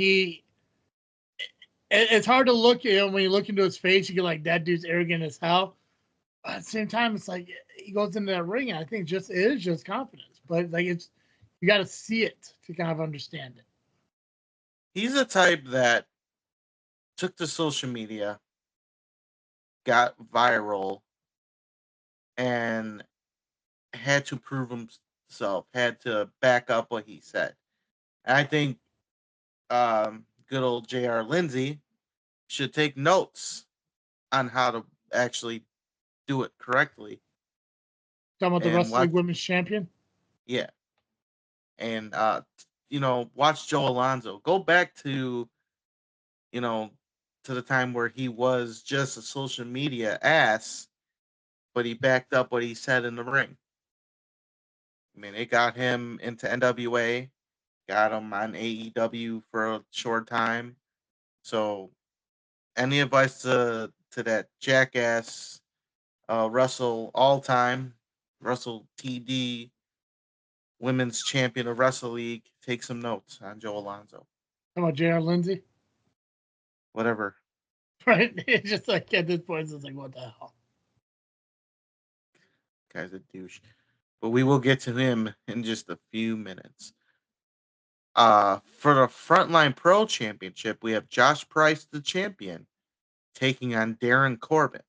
it's hard to look, when you look into his face, you get like, that dude's arrogant as hell. But at the same time, it's like he goes into that ring, and I think it is just confidence. But like, you got to see it to kind of understand it. He's the type that took to social media got viral and had to prove himself, had to back up what he said. And I think good old J.R. Lindsay should take notes on how to actually do it correctly. Talking about the And Wrestle watch, League Women's Champion? yeah, and watch Joe Alonzo. Go back to to the time where he was just a social media ass, but he backed up what he said in the ring. I mean, it got him into NWA, got him on AEW for a short time. So, any advice to that jackass Russell all time, Russell TD, women's champion of Wrestle League? Take some notes on Joe Alonzo. Talking about J.R. Lindsay? Whatever. Right? It's just like at this point, it's like, what the hell? Guy's a douche. But we will get to him in just a few minutes. For the Frontline Pro Championship, we have Josh Price, the champion, taking on Darren Corbin.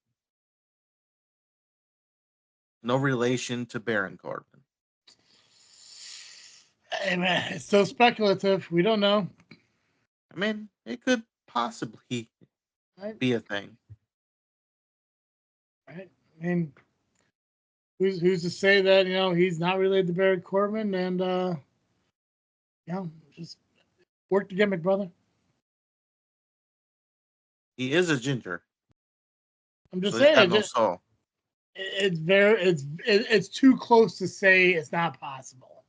No relation to Baron Corbin. Hey, man, it's so speculative. We don't know. I mean, it could possibly be a thing. Right? I mean, who's to say that, he's not related to Baron Corbin and, just work the gimmick, brother. He is a ginger. I'm just So he's saying, got no soul. it's too close to say it's not possible.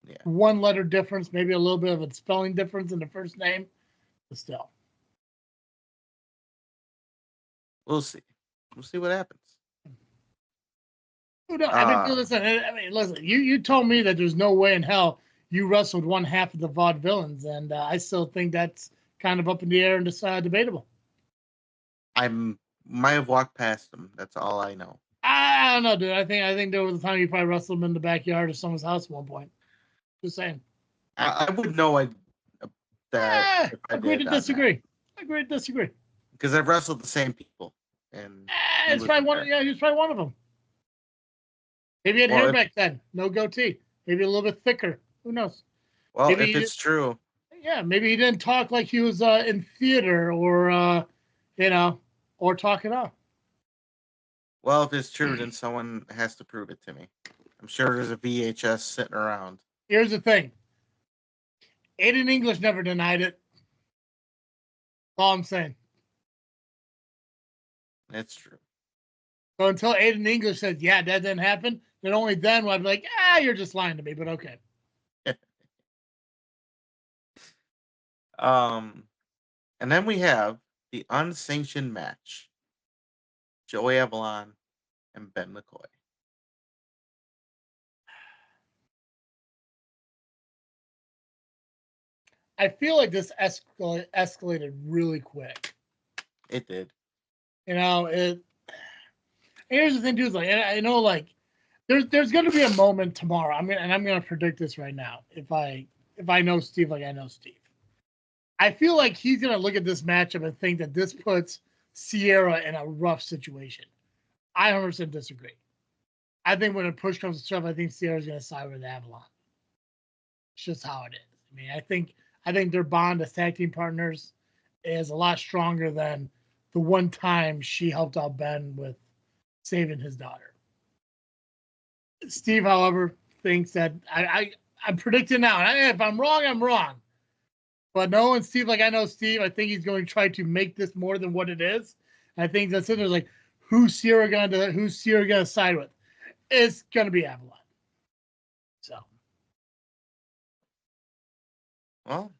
Yeah. One letter difference, maybe a little bit of a spelling difference in the first name, but still. We'll see. We'll see what happens. Who knows? Listen. You told me that there's no way in hell you wrestled one half of the Vaudevillains, and I still think that's kind of up in the air and debatable. I might have walked past him. That's all I know. I don't know, dude. I think there was a time you probably wrestled him in the backyard of someone's house at one point. Just saying. I would know that. Agree to disagree. Agree to disagree. Because I've wrestled the same people, and it's probably one. Yeah, he was probably one of them. Maybe he had hair back then, no goatee. Maybe a little bit thicker. Who knows? Well, maybe if it's true. Yeah, maybe he didn't talk like he was in theater or, or talking up. Well, if it's true, then someone has to prove it to me. I'm sure there's a VHS sitting around. Here's the thing. Aiden English never denied it. That's all I'm saying. That's true. So until Aiden English says, yeah, that didn't happen, then only then will I be like, you're just lying to me, but okay. And then we have the unsanctioned match. Joey Avalon and Ben McCoy. I feel like this escalated really quick. It did. Here's the thing, dude. Like, I know, like, there's going to be a moment tomorrow. I'm going to predict this right now. If I know Steve, like I know Steve, I feel like he's going to look at this matchup and think that this puts Sierra in a rough situation. I 100% disagree. I think when a push comes to shove, I think Sierra's going to side with Avalon. It's just how it is. I mean, I think their bond as tag team partners is a lot stronger than the one time she helped out Ben with saving his daughter. Steve, however, thinks that I'm predicting now. And if I'm wrong, I'm wrong. But knowing Steve, like I know Steve, I think he's going to try to make this more than what it is. I think that's it. There's like, who's Sierra gonna side with? It's gonna be Avalon. So, well,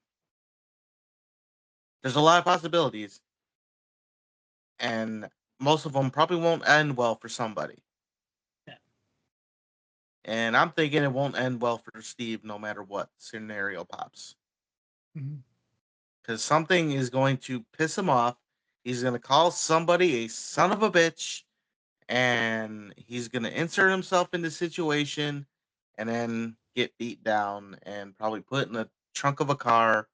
there's a lot of possibilities, and most of them probably won't end well for somebody. Yeah. And I'm thinking it won't end well for Steve, no matter what scenario pops. Because something is going to piss him off. He's going to call somebody a son of a bitch, and he's going to insert himself in the situation and then get beat down and probably put in the trunk of a car,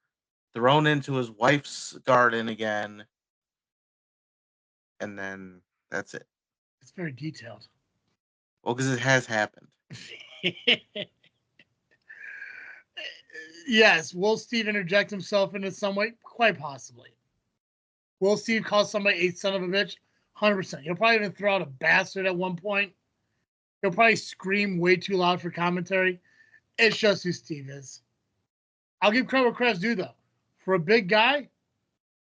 thrown into his wife's garden again, and then That's it. It's very detailed. Well, because it has happened. Yes, will Steve interject himself into some way? Quite possibly. Will Steve call somebody a son of a bitch? 100%. He'll probably even throw out a bastard at one point. He'll probably scream way too loud for commentary. It's just who Steve is. I'll give credit where credit's due, though. For a big guy,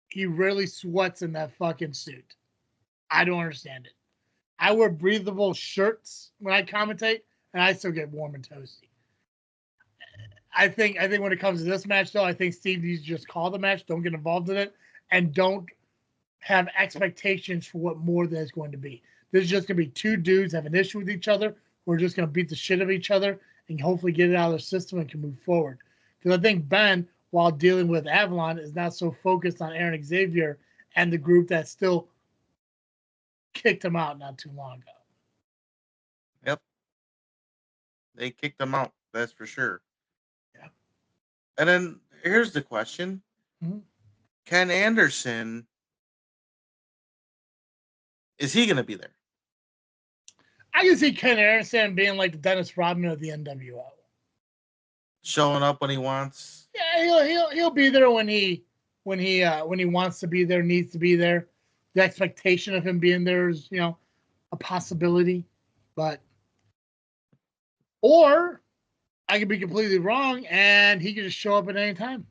he rarely sweats in that fucking suit. I don't understand it. I wear breathable shirts when I commentate, and I still get warm and toasty. I think when it comes to this match, though, I think Steve needs to just call the match, don't get involved in it, and don't have expectations for what more than it's going to be. This is just going to be two dudes have an issue with each other who are just going to beat the shit out of each other and hopefully get it out of their system and can move forward. Because I think Ben, while dealing with Avalon, is not so focused on Aaron Xavier and the group that still kicked him out not too long ago. Yep. They kicked him out, that's for sure. Yeah. And then here's the question. Mm-hmm. Ken Anderson, is he going to be there? I can see Ken Anderson being like the Dennis Rodman of the NWO. Showing up when he wants. Yeah, he'll be there when he wants to be there, needs to be there. The expectation of him being there is, a possibility, or I could be completely wrong and he could just show up at any time.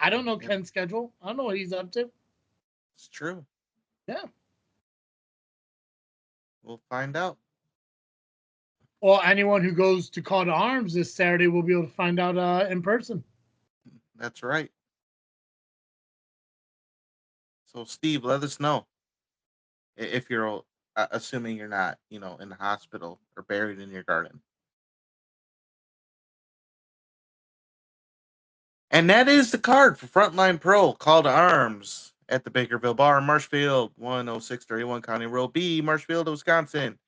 I don't know Ken's schedule. I don't know what he's up to. It's true. Yeah. We'll find out. Well, anyone who goes to Call to Arms this Saturday will be able to find out in person. That's right. So, Steve, let us know if you're assuming you're not, in the hospital or buried in your garden. And that is the card for Frontline Pro Call to Arms at the Bakerville Bar in Marshfield, 10631 County Road B, Marshfield, Wisconsin.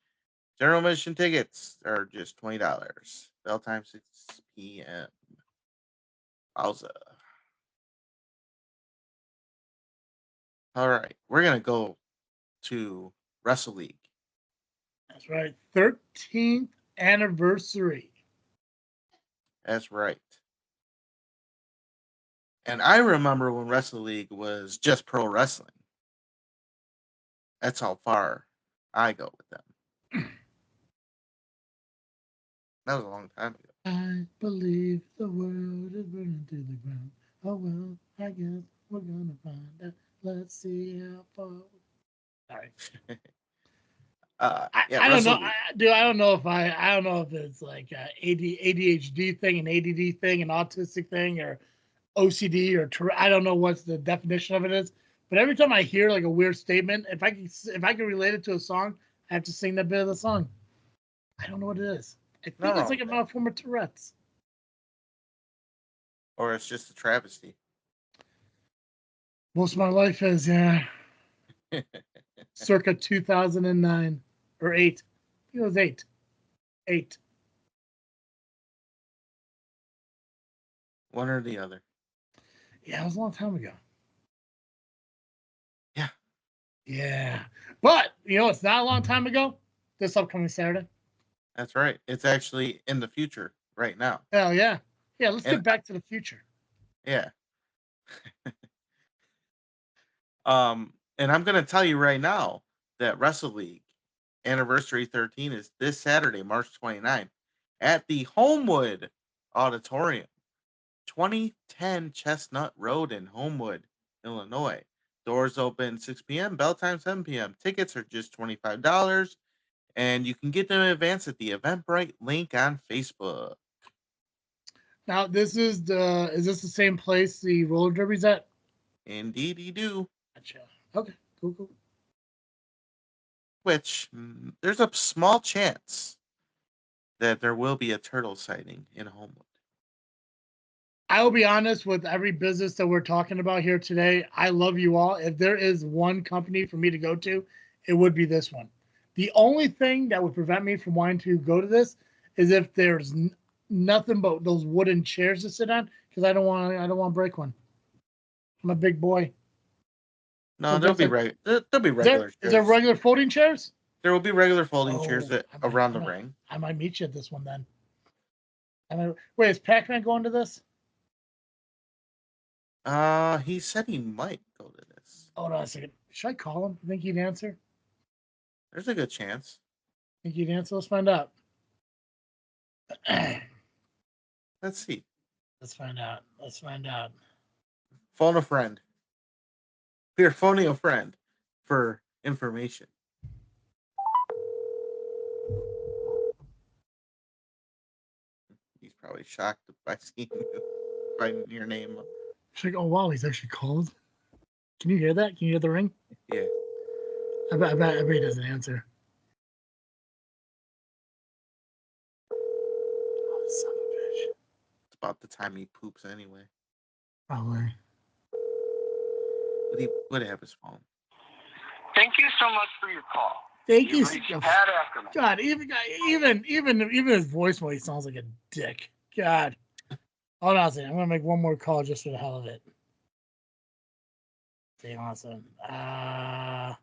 General admission tickets are just $20. Bell time 6 p.m. Wowza. All right, we're going to go to Wrestle League. That's right. 13th anniversary. That's right. And I remember when Wrestle League was just pro wrestling. That's how far I go with them. That was a long time ago. I believe the world is burning to the ground. Oh, well, I guess we're going to find out. Let's see how far. Sorry. I don't know. I don't know if it's like ADHD thing, an ADD thing, an autistic thing, or OCD, or I don't know what's the definition of it is. But every time I hear like a weird statement, if I can relate it to a song, I have to sing that bit of the song. I don't know what it is. I think it's like a form of Tourette's. Or it's just a travesty. Most of my life is, yeah. Circa 2009 or 8. I think it was 8. 8. One or the other. Yeah, it was a long time ago. Yeah. Yeah. But, it's not a long time ago. This upcoming Saturday. That's right. It's actually in the future right now. Hell yeah. Yeah, let's get back to the future. Yeah. And I'm going to tell you right now that Wrestle League Anniversary 13 is this Saturday, March 29th, at the Homewood Auditorium, 2010 Chestnut Road in Homewood, Illinois. Doors open 6 p.m., bell time 7 p.m. Tickets are just $25, and you can get them in advance at the Eventbrite link on Facebook. Now, is this the same place the roller derby's at? Indeed, you do. Gotcha. Okay, cool. Which, there's a small chance that there will be a turtle sighting in Homewood. I will be honest with every business that we're talking about here today. I love you all. If there is one company for me to go to, it would be this one. The only thing that would prevent me from wanting to go to this is if there's nothing but those wooden chairs to sit on, because I don't want to break one. I'm a big boy. No, there'll be regular chairs. Is there regular folding chairs? There will be regular folding chairs around the ring. I might meet you at this one then. Wait, is Pac-Man going to this? He said he might go to this. Hold on a second. Should I call him? You think he'd answer? There's a good chance. Think he'd answer? Let's find out. Let's see. Let's find out. Phone a friend. We are phoning a friend for information. He's probably shocked by seeing your name. She's like, oh wow, he's actually called. Can you hear that? Can you hear the ring? Yeah. I bet he doesn't answer. Oh, son of a bitch. It's about the time he poops anyway. Probably. Would he have his phone? Thank you so much for your call. Thank you. God, even his voicemail, he sounds like a dick. God. Hold on a second. I'm gonna make one more call just for the hell of it. See, awesome. No,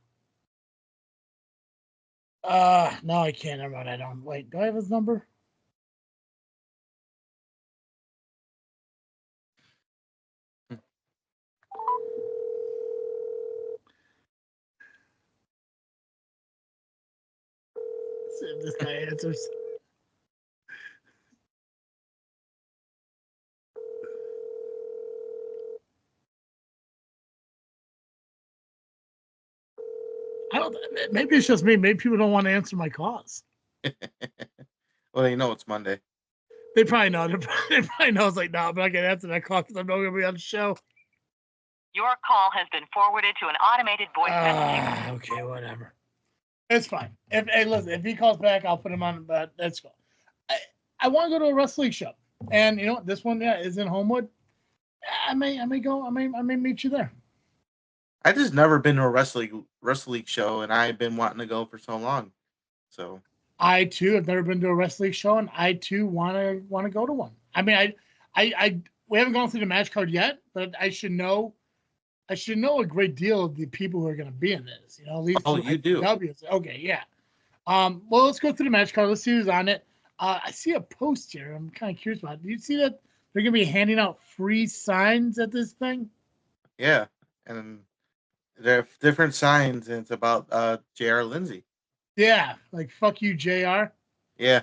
I can't. Never mind. I don't. Wait, do I have his number? See if this guy answers. Maybe it's just me. Maybe people don't want to answer my calls. Well, they know it's Monday. They probably know. They probably know. It's like, no, I'm not going to answer that call because I'm not going to be on the show. Your call has been forwarded to an automated voice messaging. Okay, whatever. It's fine. Listen, if he calls back, I'll put him on. But that's cool. I want to go to a Wrestle League show, and you know this one, is in Homewood. I may go. I may meet you there. I just never been to a Wrestle League show, and I've been wanting to go for so long. So I too have never been to a Wrestle League show, and I too want to go to one. I mean, we haven't gone through the match card yet, but I should know a great deal of the people who are going to be in this. You know, at least you do. Okay, yeah. Well, let's go through the match card. Let's see who's on it. I see a post here. I'm kind of curious about it. Do you see that they're going to be handing out free signs at this thing? Yeah, and there are different signs, and it's about J.R. Lindsay. Yeah, like fuck you, JR. Yeah,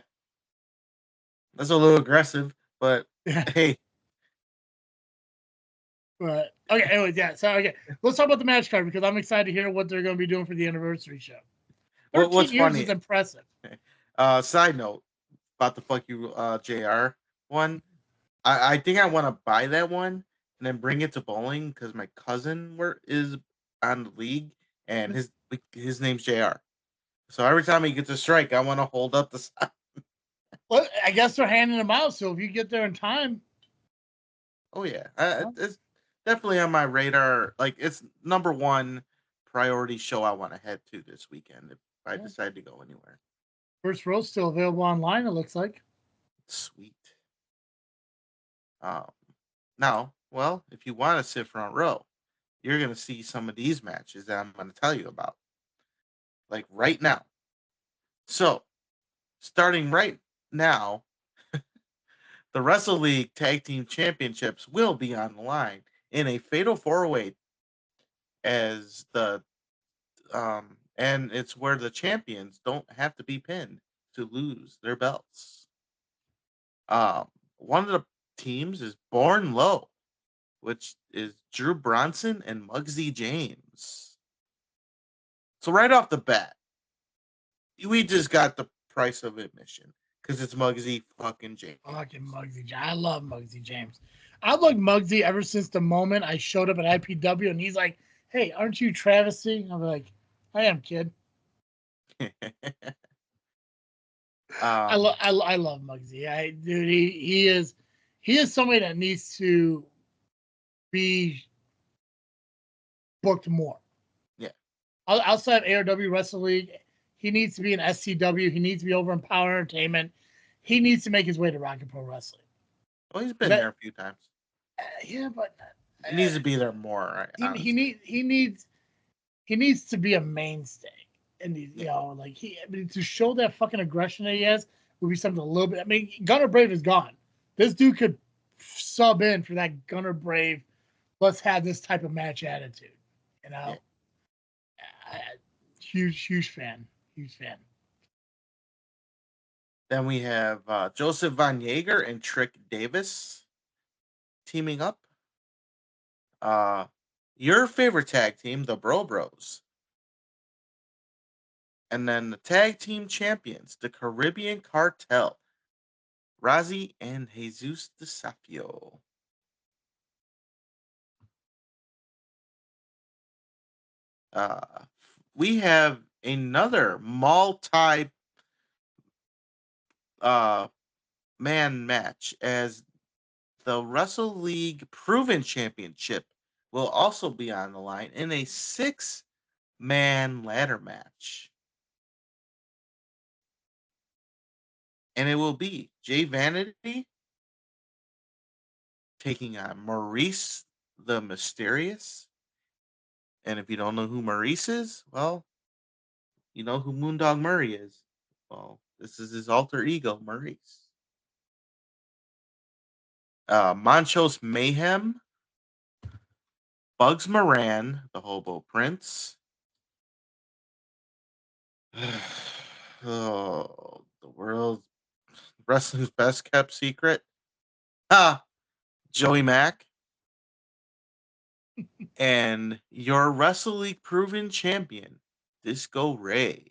that's a little aggressive, but yeah. Hey. But okay, anyways, yeah. So okay, let's talk about the match card because I'm excited to hear what they're going to be doing for the anniversary show. 13 What's years funny is impressive. Side note about the fuck you, JR one. I think I want to buy that one and then bring it to bowling because my cousin is on the league and his name's JR. So every time he gets a strike, I want to hold up the sign. Well, I guess they're handing them out. So if you get there in time. Oh yeah, it's definitely on my radar. Like it's number one priority show I want to head to this weekend if I decide to go anywhere. First row's still available online. It looks like. Sweet. Now, well, if you want to sit front row, you're gonna see some of these matches that I'm gonna tell you about, like right now. So, starting right now, the Wrestle League Tag Team Championships will be on the line in a fatal 4-way, as and it's where the champions don't have to be pinned to lose their belts. One of the teams is Born Low, which is Drew Bronson and Muggsy James. So right off the bat, we just got the price of admission because it's Muggsy fucking James. Fucking Muggsy James. I love Muggsy James. I've liked Muggsy ever since the moment I showed up at IPW and he's like, hey, aren't you Travesty? I'm like, I am, kid. I love Muggsy. Dude, he is somebody that needs to be booked more. Yeah. Outside of ARW Wrestle League, he needs to be in SCW. He needs to be over in POWW Entertainment. He needs to make his way to Rocket Pro Wrestling. Well, he's been there a few times. Yeah, but he needs to be there more. Right? He needs he needs to be a mainstay. And you know, like to show that fucking aggression that he has would be something a little bit. I mean, Gunner Brave is gone. This dude could sub in for that Gunner Brave. Let's have this type of match attitude. You know, huge fan. Then we have Joseph Von Jaeger and Trick Davis teaming up. Your favorite tag team, the Bro Bros. And then the tag team champions, the Caribbean Cartel, Razi and Jesus Desafio. We have another multi man match as the Wrestle League Proven Championship will also be on the line in a 6-man ladder match. And it will be Jay Vanity taking on Maurice the Mysterious. And if you don't know who Maurice is, well, you know who Moondog Murray is. Well, this is his alter ego, Maurice. Manchos Mayhem, Bugs Moran, the Hobo Prince. Oh, the world's wrestling's best kept secret. Joey Mack. And your Wrestle League Proven Champion, Disco Ray,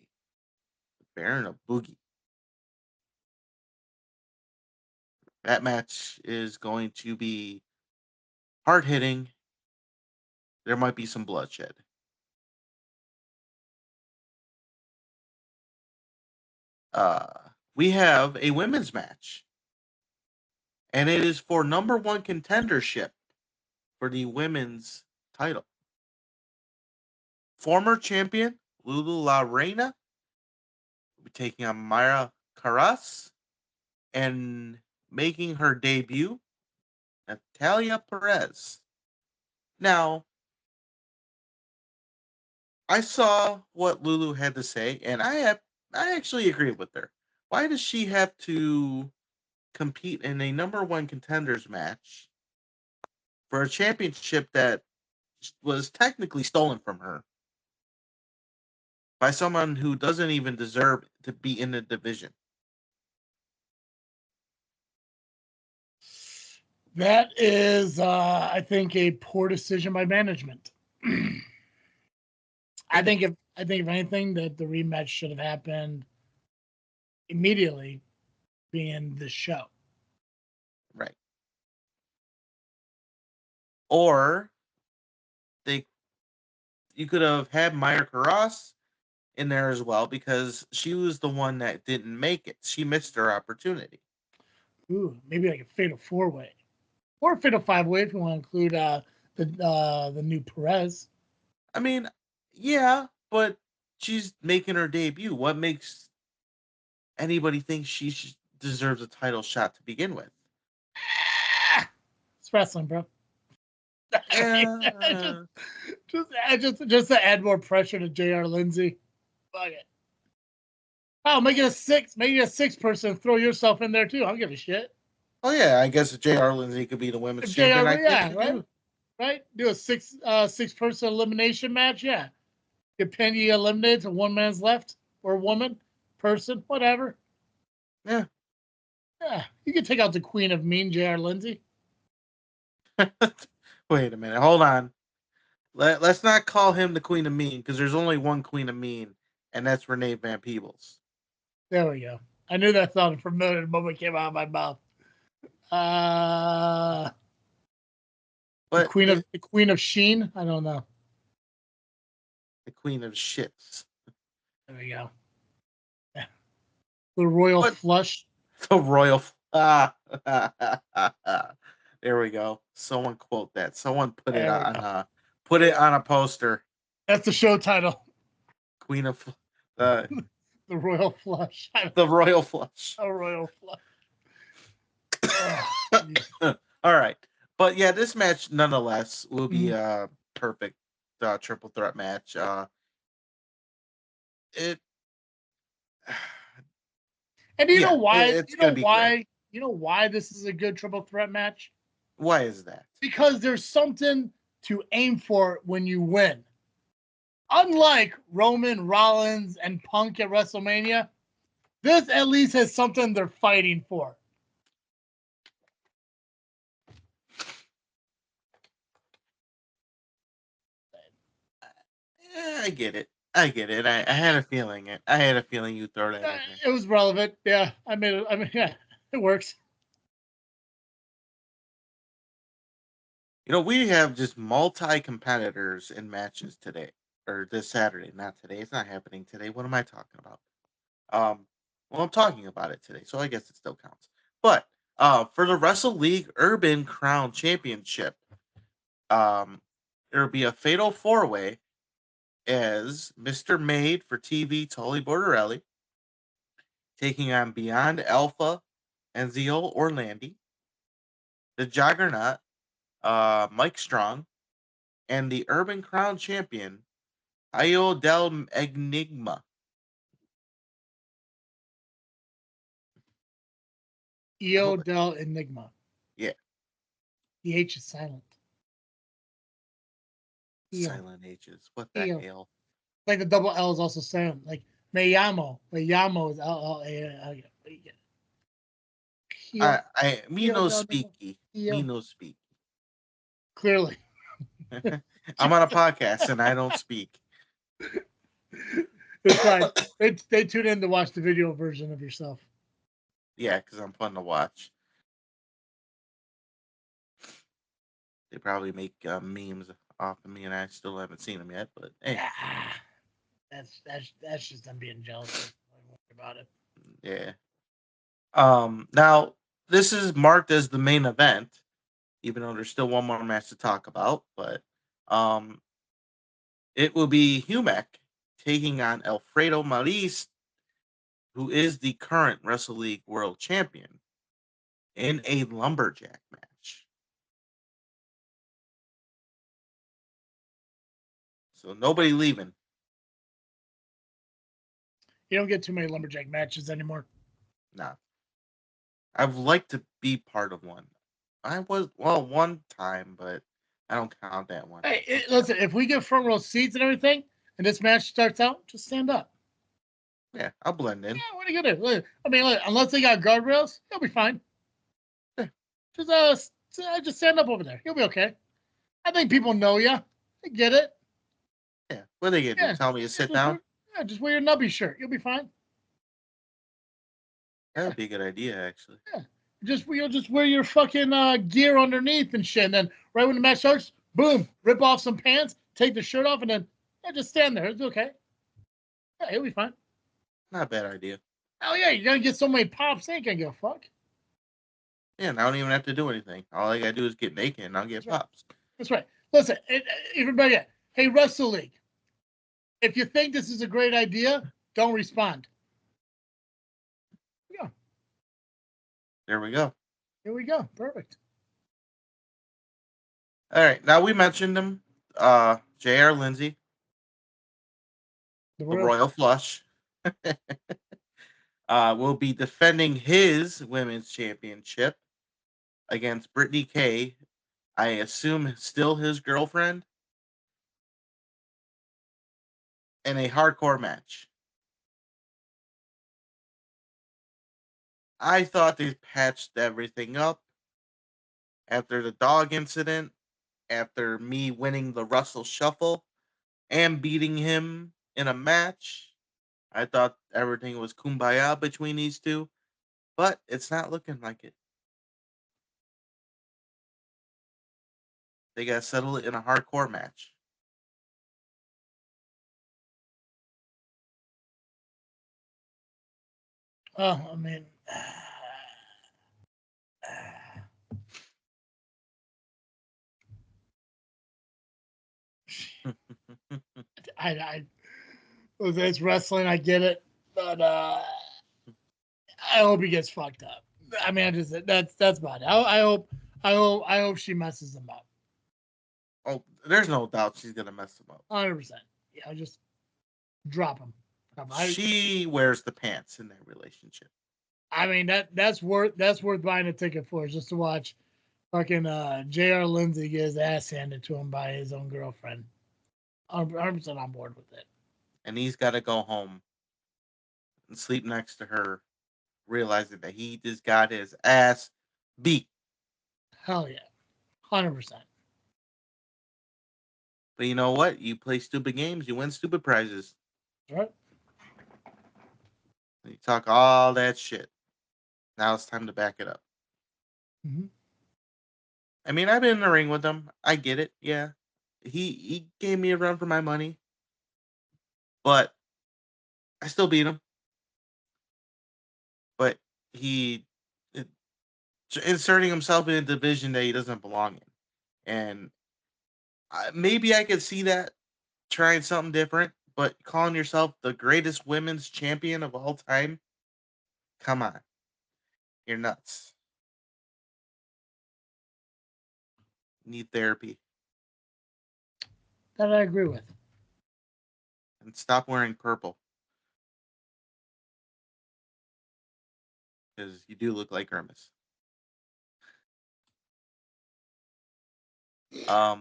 the Baron of Boogie. That match is going to be hard hitting. There might be some bloodshed. We have a women's match. And it is for number 1 contendership for the women's title. Former champion Lulu La Reina will be taking on Mayra Carras, and making her debut, Natalia Perez. Now, I saw what Lulu had to say, and I actually agree with her. Why does she have to compete in a number 1 contenders match for a championship that was technically stolen from her by someone who doesn't even deserve to be in the division? That is, I think, a poor decision by management. I think if anything, that the rematch should have happened immediately, being the show. Right. Or you could have had Mayra Carras in there as well, because she was the one that didn't make it. She missed her opportunity. Ooh, maybe like a fatal 4-way. Or a fatal 5-way if you want to include the new Perez. I mean, yeah, but she's making her debut. What makes anybody think she deserves a title shot to begin with? It's wrestling, bro. Just to add more pressure to J.R. Lindsay. Fuck it. Oh, make it a 6. Make it a 6 person. Throw yourself in there too. I don't give a shit. Oh yeah, I guess if J.R. Lindsay could be the women's champion, right? Do a 6 person elimination match, yeah. Get Penny eliminated to one man's left, or woman, person, whatever. Yeah. Yeah. You can take out the Queen of Mean, J.R. Lindsay. Wait a minute, hold on. Let's not call him the Queen of Mean, because there's only one Queen of Mean, and that's Renee Van Peebles. There we go. I knew that sounded familiar the moment it came out of my mouth. But the Queen of Sheen? I don't know. The Queen of Shits. There we go. Yeah. The Royal Flush. The Royal There we go. Someone quote that. Someone put it on a poster. That's the show title. Queen of the Royal Flush. The Royal Flush. A Royal Flush. All right. But yeah, this match nonetheless will be perfect triple threat match. It And you know yeah, why? it's gonna be great. You know why this is a good triple threat match? Why is that? Because there's something to aim for when you win. Unlike Roman, Rollins, and Punk at WrestleMania, this at least has something they're fighting for. Yeah, I get it. I get it. I had a feeling it. I had a feeling you'd throw that in there. It was relevant. Yeah, I made it. I mean, yeah, it works. You know, we have just multi-competitors in matches today. Or this Saturday. Not today. It's not happening today. What am I talking about? Well, I'm talking about it today, so I guess it still counts. But for the Wrestle League Urban Crown Championship, there'll be a fatal four-way as Mr. Made for TV Tully Borderelli taking on Beyond Alpha and Zio Orlandi, the Juggernaut, Mike Strong, and the Urban Crown Champion, Io del Enigma. Io del Enigma. Yeah. The H is silent. Io. Silent H's. What the Io. hell? Like the double L is also silent. Like me llamo. Me llamo is L. Me no speaky. Me no speak. Clearly. I'm on a podcast and I don't speak. It's fine. They tune in to watch the video version of yourself. Yeah, because I'm fun to watch. They probably make memes off of me, and I still haven't seen them yet. But hey, that's just them being jealous about it. Yeah. Now this is marked as the main event, even though there's still one more match to talk about. But it will be Humek taking on Alfredo Maris, who is the current Wrestle League World Champion, in a lumberjack match. So nobody leaving. You don't get too many lumberjack matches anymore. Nah. I'd like to be part of one. I was, one time, but I don't count that one. Hey, listen, if we get front row seats and everything, and this match starts out, just stand up. Yeah, I'll blend in. Yeah, what are you gonna do? I mean, look, unless they got guardrails, you'll be fine. Yeah. Just stand up over there. You'll be okay. I think people know you. They get it. Yeah, what are they gonna do? Tell me to sit down? Just wear your Nubby shirt. You'll be fine. That would be a good idea, actually. Yeah. You'll just wear your fucking gear underneath and shit. And then right when the match starts, boom, rip off some pants, take the shirt off, and then just stand there. It's okay. Yeah, it'll be fine. Not a bad idea. Oh yeah, you're gonna get so many pops, they ain't gonna give a fuck. Yeah, and I don't even have to do anything. All I gotta do is get naked and I'll get pops. That's right. Listen, everybody, hey, Wrestle League, if you think this is a great idea, don't respond. Yeah. There we go. Here we go. Perfect. All right. Now we mentioned him. J.R. Lindsay. The Royal Flush. Will be defending his women's championship against Brittany Kay. I assume still his girlfriend. In a hardcore match. I thought they patched everything up after the dog incident, after me winning the Russell Shuffle and beating him in a match. I thought everything was kumbaya between these two, but it's not looking like it. They got to settle it in a hardcore match. Oh, I mean, it's wrestling. I get it, but I hope he gets fucked up. I mean, that's about it. I hope she messes him up. Oh, there's no doubt she's gonna mess him up. 100%. Yeah, just drop him. She wears the pants in that relationship. I mean that's worth buying a ticket for, just to watch fucking J.R. Lindsay get his ass handed to him by his own girlfriend. 100% on board with it. And he's got to go home and sleep next to her, realizing that he just got his ass beat. Hell yeah, 100%. But you know what? You play stupid games, you win stupid prizes. Right. You talk all that shit. Now it's time to back it up. Mm-hmm. I mean, I've been in the ring with him. I get it. Yeah, he gave me a run for my money, but I still beat him. But he inserting himself in a division that he doesn't belong in, and maybe I could see that trying something different. But calling yourself the greatest women's champion of all time, come on, you're nuts. Need therapy That I agree with. and stop wearing purple because you do look like Grimace. Yeah.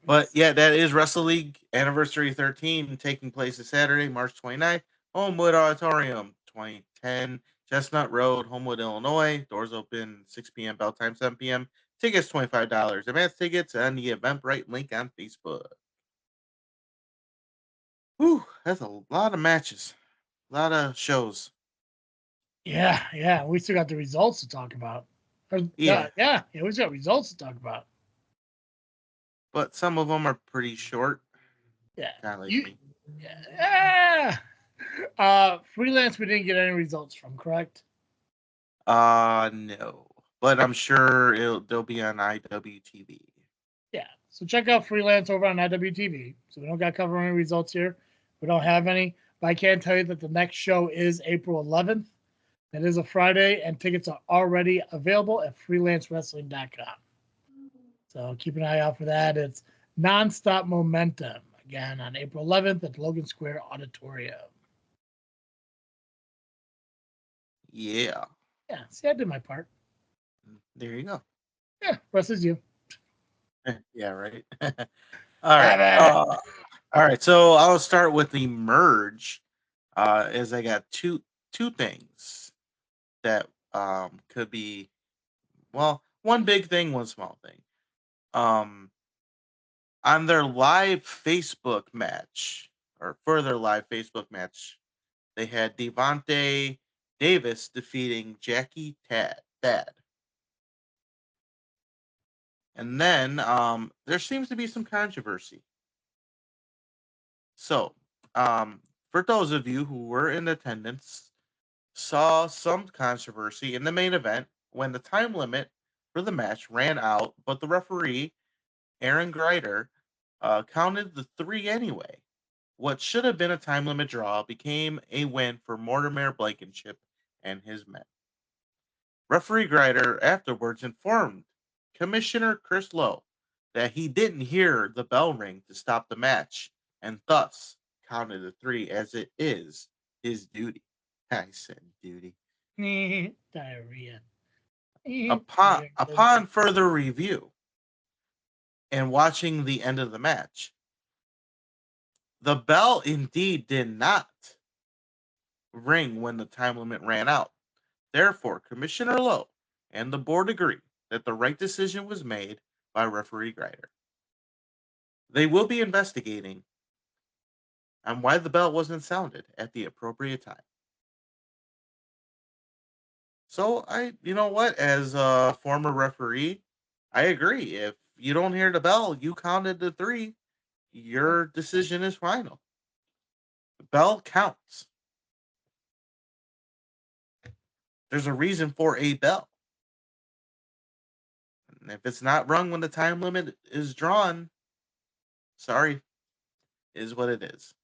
But yeah, that is Wrestle League Anniversary 13 taking place this Saturday, March 29th, Homewood Auditorium, 2010 Chestnut Road, Homewood, Illinois. Doors open 6 p.m., bell time 7 p.m. Tickets $25. Advance tickets on the Eventbrite link on Facebook. Whew, that's a lot of matches, a lot of shows. Yeah. We still got the results to talk about. Yeah. We still got results to talk about. But some of them are pretty short. Yeah. Kind of like me. Yeah. Freelance, we didn't get any results from, correct? No. But I'm sure they'll be on IWTV. Yeah. So check out Freelance over on IWTV. So we don't got cover any results here. We don't have any. But I can tell you that the next show is April 11th. That is a Friday, and tickets are already available at freelancewrestling.com. So keep an eye out for that. It's Nonstop Momentum, again, on April 11th at Logan Square Auditorium. Yeah. Yeah, see, I did my part. There you go. Yeah, rest is you. Yeah, right. All right. All right. So I'll start with the merge. As I got two things that could be, well, one big thing, one small thing. On their live Facebook match, or for their live Facebook match, they had Devontae Davis defeating Jackie Thad. And then there seems to be some controversy. So, for those of you who were in attendance, saw some controversy in the main event when the time limit for the match ran out, but the referee, Aaron Greider, counted the 3 anyway. What should have been a time limit draw became a win for Mortimer Blankenship and his men. Referee Greider afterwards informed Commissioner Chris Lowe that he didn't hear the bell ring to stop the match and thus counted the 3 as it is his duty. I said duty. Diarrhea. Upon further review and watching the end of the match, the bell indeed did not ring when the time limit ran out. Therefore, Commissioner Lowe and the board agree that the right decision was made by referee Greider. They will be investigating on why the bell wasn't sounded at the appropriate time. So you know what, as a former referee, I agree. If you don't hear the bell, you counted the 3, your decision is final. The bell counts. There's a reason for a bell. And if it's not rung when the time limit is drawn, sorry, is what it is.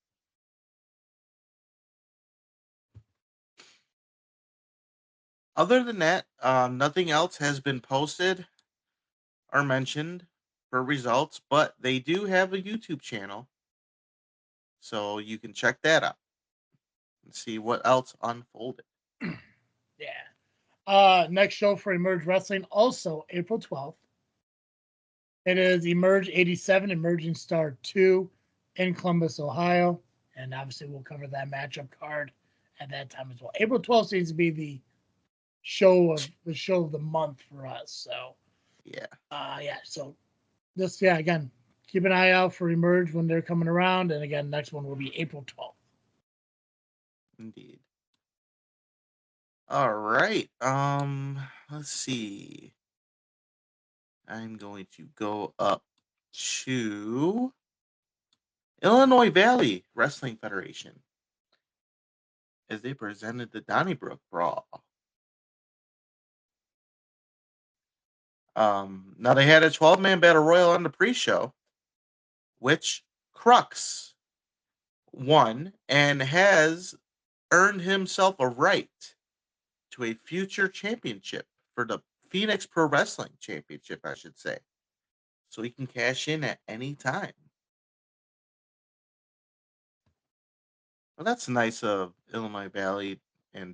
Other than that, nothing else has been posted or mentioned for results, but they do have a YouTube channel, so you can check that out and see what else unfolded. Yeah. Next show for Emerge Wrestling, also April 12th. It is Emerge 87, Emerging Star 2 in Columbus, Ohio. And obviously we'll cover that matchup card at that time as well. April 12th seems to be the show of the month for us. So so this again, keep an eye out for Emerge when they're coming around. And again, next one will be April 12th. Indeed. All right. Let's see. I'm going to go up to Illinois Valley Wrestling Federation as they presented the Donnybrook Brawl. Now they had a 12-man battle royal on the pre-show, which Crux won and has earned himself a right to a future championship for the Phoenix Pro Wrestling Championship, I should say. So he can cash in at any time. Well, that's nice of Illinois Valley and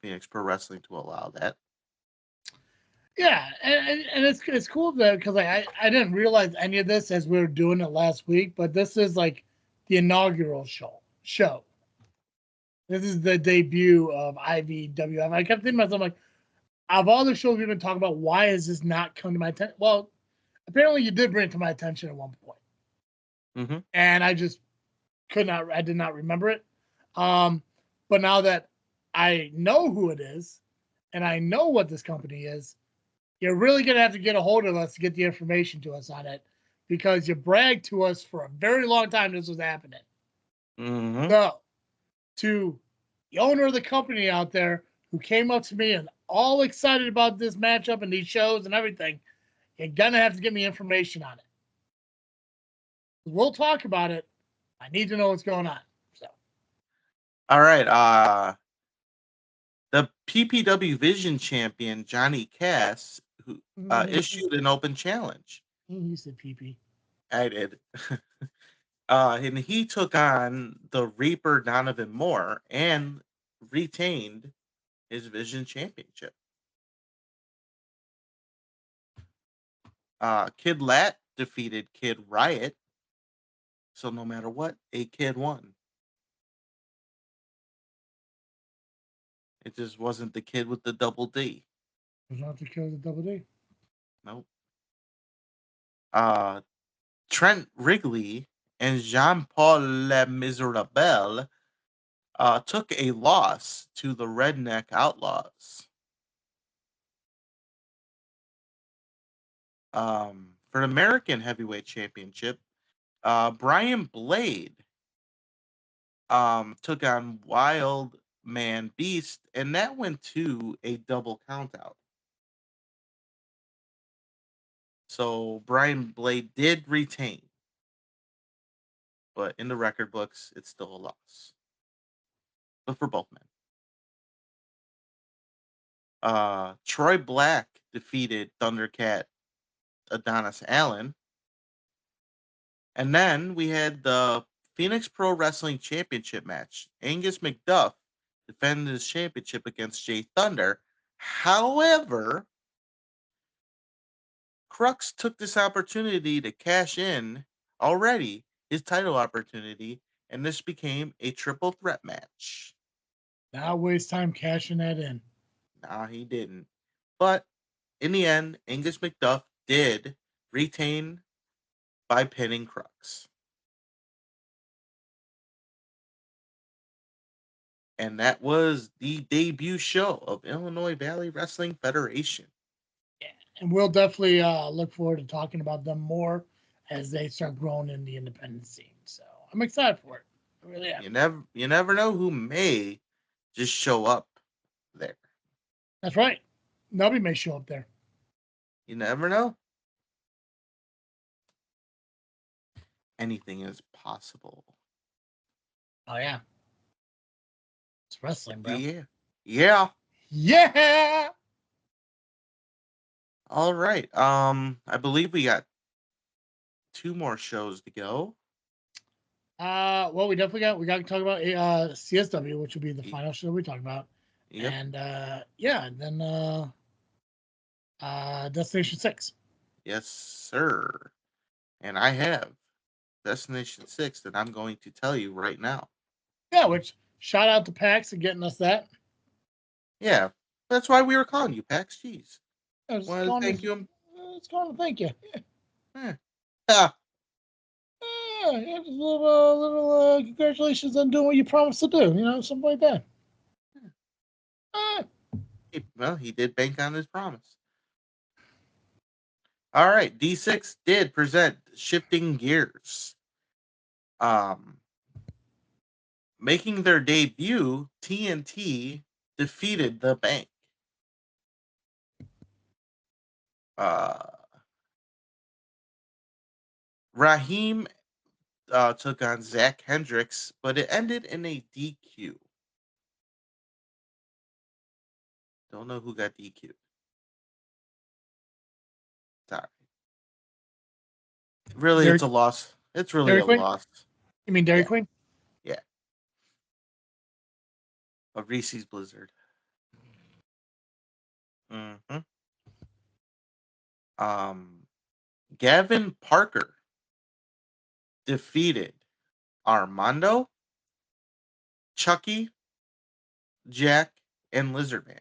Phoenix Pro Wrestling to allow that. Yeah, and it's cool that because I didn't realize any of this as we were doing it last week, but this is like the inaugural show. This is the debut of IWF. I kept thinking to myself, like, of all the shows we've been talking about, why has this not come to my attention? Well, apparently you did bring it to my attention at one point. Mm-hmm. And I just I did not remember it. But now that I know who it is and I know what this company is, you're really going to have to get a hold of us to get the information to us on it, because you bragged to us for a very long time this was happening. Mm-hmm. So, to the owner of the company out there who came up to me and all excited about this matchup and these shows and everything, you're going to have to give me information on it. We'll talk about it. I need to know what's going on. So, all right. The PPW Vision champion Johnny Cass, who issued an open challenge. You said PP. I did. And he took on the Reaper Donovan Moore and retained his Vision championship. Kid Lat defeated Kid Riot. So no matter what, a kid won. It just wasn't the kid with the double D. It was not the kid with the double D. Nope. Trent Wrigley and Jean-Paul Le Miserable took a loss to the Redneck Outlaws. For the American Heavyweight Championship, Brian Blade took on Wild Man Beast, and that went to a double countout. So Brian Blade did retain, but in the record books, it's still a loss. But for both men. Troy Black defeated Thundercat Adonis Allen. And then we had the Phoenix Pro Wrestling Championship match. Angus McDuff defended his championship against Jay Thunder. However, Crux took this opportunity to cash in already his title opportunity, and this became a triple threat match. Not waste time cashing that in. Nah, he didn't. But in the end, Angus McDuff did retain by pinning Crux. And that was the debut show of Illinois Valley Wrestling Federation. Yeah, and we'll definitely look forward to talking about them more as they start growing in the independent scene. So I'm excited for it. I really am. You never know who may just show up there. That's right. Nubby may show up there. You never know. Anything is possible. Oh yeah. It's wrestling, bro. Yeah. Yeah. All right. I believe we got 2 more shows to go. Well, we got to talk about CSW, which will be the final show we talk about. Yep. And and then Destination 6. Yes, sir. And I have Destination 6 that I'm going to tell you right now. Yeah, which shout out to PAX and getting us that. Yeah, that's why we were calling you, PAX. Jeez. It's Want to thank you. It's going to thank you. Yeah. Yeah, just a little congratulations on doing what you promised to do. Something like that. Well, he did bank on his promise. All right, D6 did present Shifting Gears. Making their debut, TNT defeated the Bank. Raheem took on Zach Hendricks, but it ended in a DQ. Don't know who got DQ'd. Sorry. Really, it's a loss. It's really Dairy a Queen? loss. You mean Dairy Yeah. Queen? Yeah. A Reese's Blizzard. Mm-hmm. Gavin Parker defeated Armando, Chucky, Jack, and Lizardman.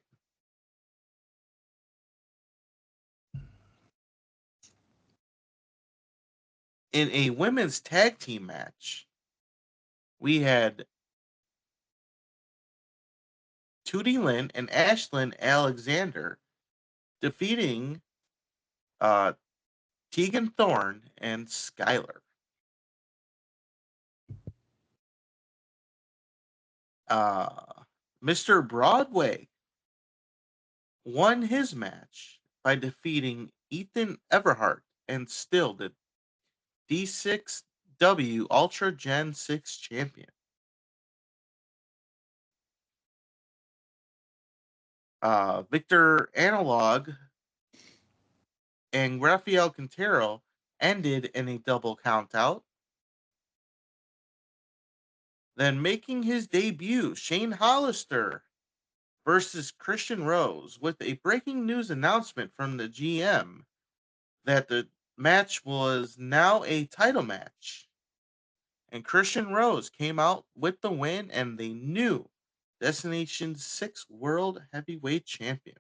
In a women's tag team match, we had Tootie Lynn and Ashlyn Alexander defeating Tegan Thorne and Skylar. Mr. Broadway won his match by defeating Ethan Everhart and still the D6W Ultra Gen 6 champion. Victor Analog and Rafael Quintero ended in a double countout. Then making his debut, Shane Hollister versus Christian Rose with a breaking news announcement from the GM that the match was now a title match. And Christian Rose came out with the win and the new Destination 6 World Heavyweight Champion.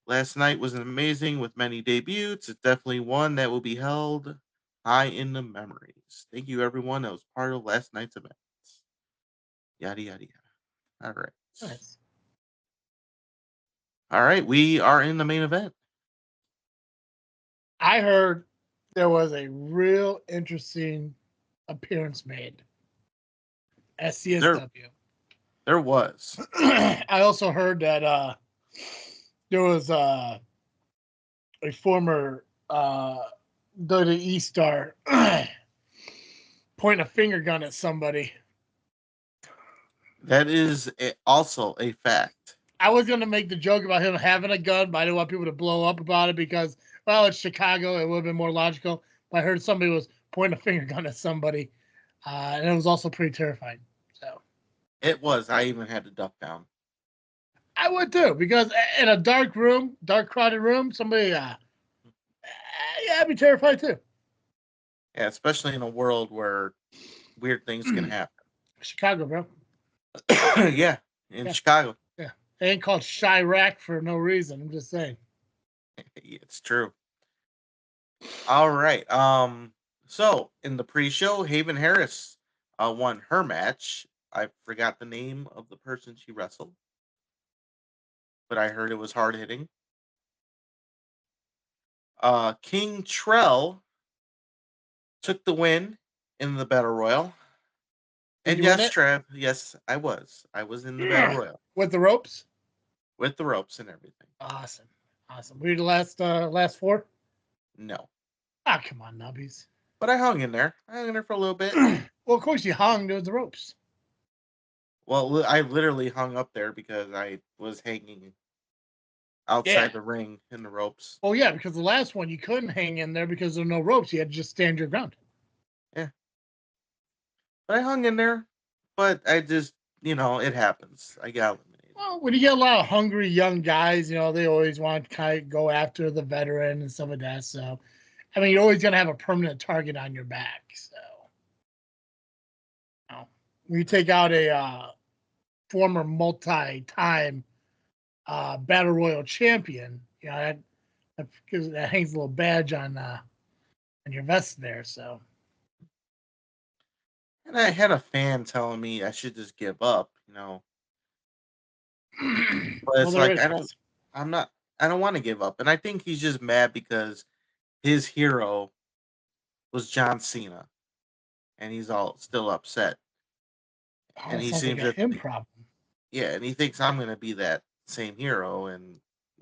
Last night was amazing with many debuts. It's definitely one that will be held high in the memories. Thank you, everyone that was part of last night's events. Yada, yada, yada. All right. Nice. All right. We are in the main event. I heard there was a real interesting appearance made at CSW. There was. I also heard that there was a former WWE star pointing a finger gun at somebody. That is also a fact. I was going to make the joke about him having a gun, but I didn't want people to blow up about it because, well, it's Chicago. It would have been more logical. But I heard somebody was pointing a finger gun at somebody, and it was also pretty terrifying. So it was. I even had to duck down. I would too, because in a dark room, dark crowded room, somebody, yeah, I'd be terrified too. Yeah, especially in a world where weird things can happen. Chicago, bro. Yeah, in Chicago. Yeah, they ain't called Chirac for no reason. I'm just saying. It's true. All right. So in the pre-show, Haven Harris won her match. I forgot the name of the person she wrestled, but I heard it was hard hitting. King Trell took the win in the Battle Royal. And yes, Trev, yes, I was. I was in the Battle Royal. With the ropes? With the ropes and everything. Awesome. Were you the last four? No. Ah, come on, Nubbies. But I hung in there. I hung in there for a little bit. Well, of course you hung. There was the ropes. Well, I literally hung up there because I was hanging outside the ring in the ropes. Oh yeah, because the last one you couldn't hang in there because there were no ropes. You had to just stand your ground. Yeah. But I hung in there, but I just, it happens. I got eliminated. Well, when you get a lot of hungry young guys, they always want to kind of go after the veteran and stuff like that. So, I mean, you're always going to have a permanent target on your back. So, when you take out a former multi-time Battle Royal champion, that hangs a little badge on your vest there. So, and I had a fan telling me I should just give up, But it's like I don't want to give up, and I think he's just mad because his hero was John Cena, and he's all still upset, and he sounds seems like a to him problem. Yeah, and he thinks I'm gonna be that same hero and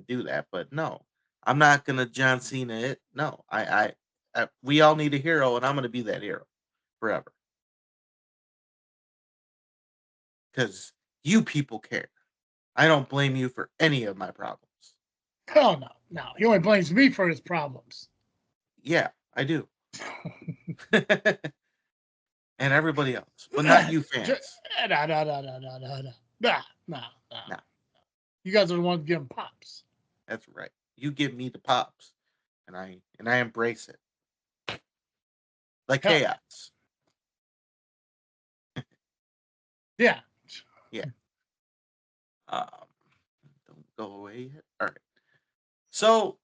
do that, but no, I'm not gonna John Cena it. No, we all need a hero, and I'm gonna be that hero forever because you people care. I don't blame you for any of my problems. Hell no, no. He only blames me for his problems. Yeah, I do. And everybody else, but not you fans. No. You guys are the ones giving pops. That's right. You give me the pops, and I embrace it like chaos. Yeah. Yeah. Don't go away yet. All right. So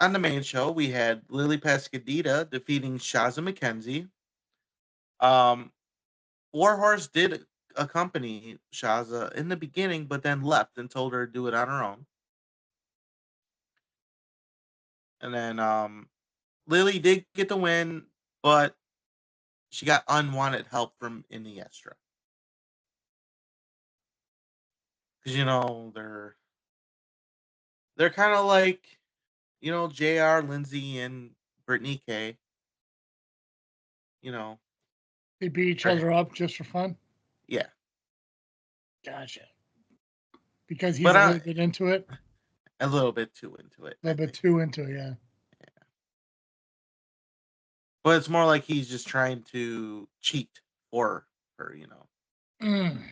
on the main show, we had Lily Pascadita defeating Shaza McKenzie. Warhorse did accompany Shaza in the beginning, but then left and told her to do it on her own. And then Lily did get the win, but she got unwanted help from Iniestra. Because they're kind of like JR, Lindsay, and Brittany K. They beat each other up just for fun. Yeah. Gotcha. Because he's a little bit into it. A little bit too into it. A little bit too into it, yeah. But it's more like he's just trying to cheat for her, Mm.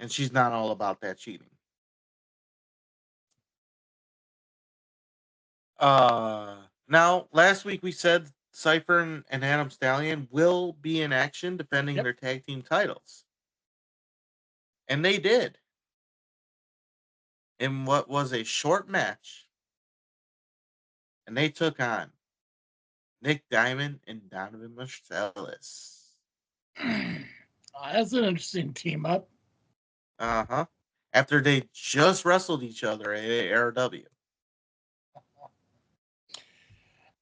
And she's not all about that cheating. Now, last week we said Cypher and Adam Stallion will be in action defending their tag team titles. And they did. In what was a short match. And they took on Nick Diamond and Donovan Marcellus. That's an interesting team up. Uh-huh. After they just wrestled each other at ARW.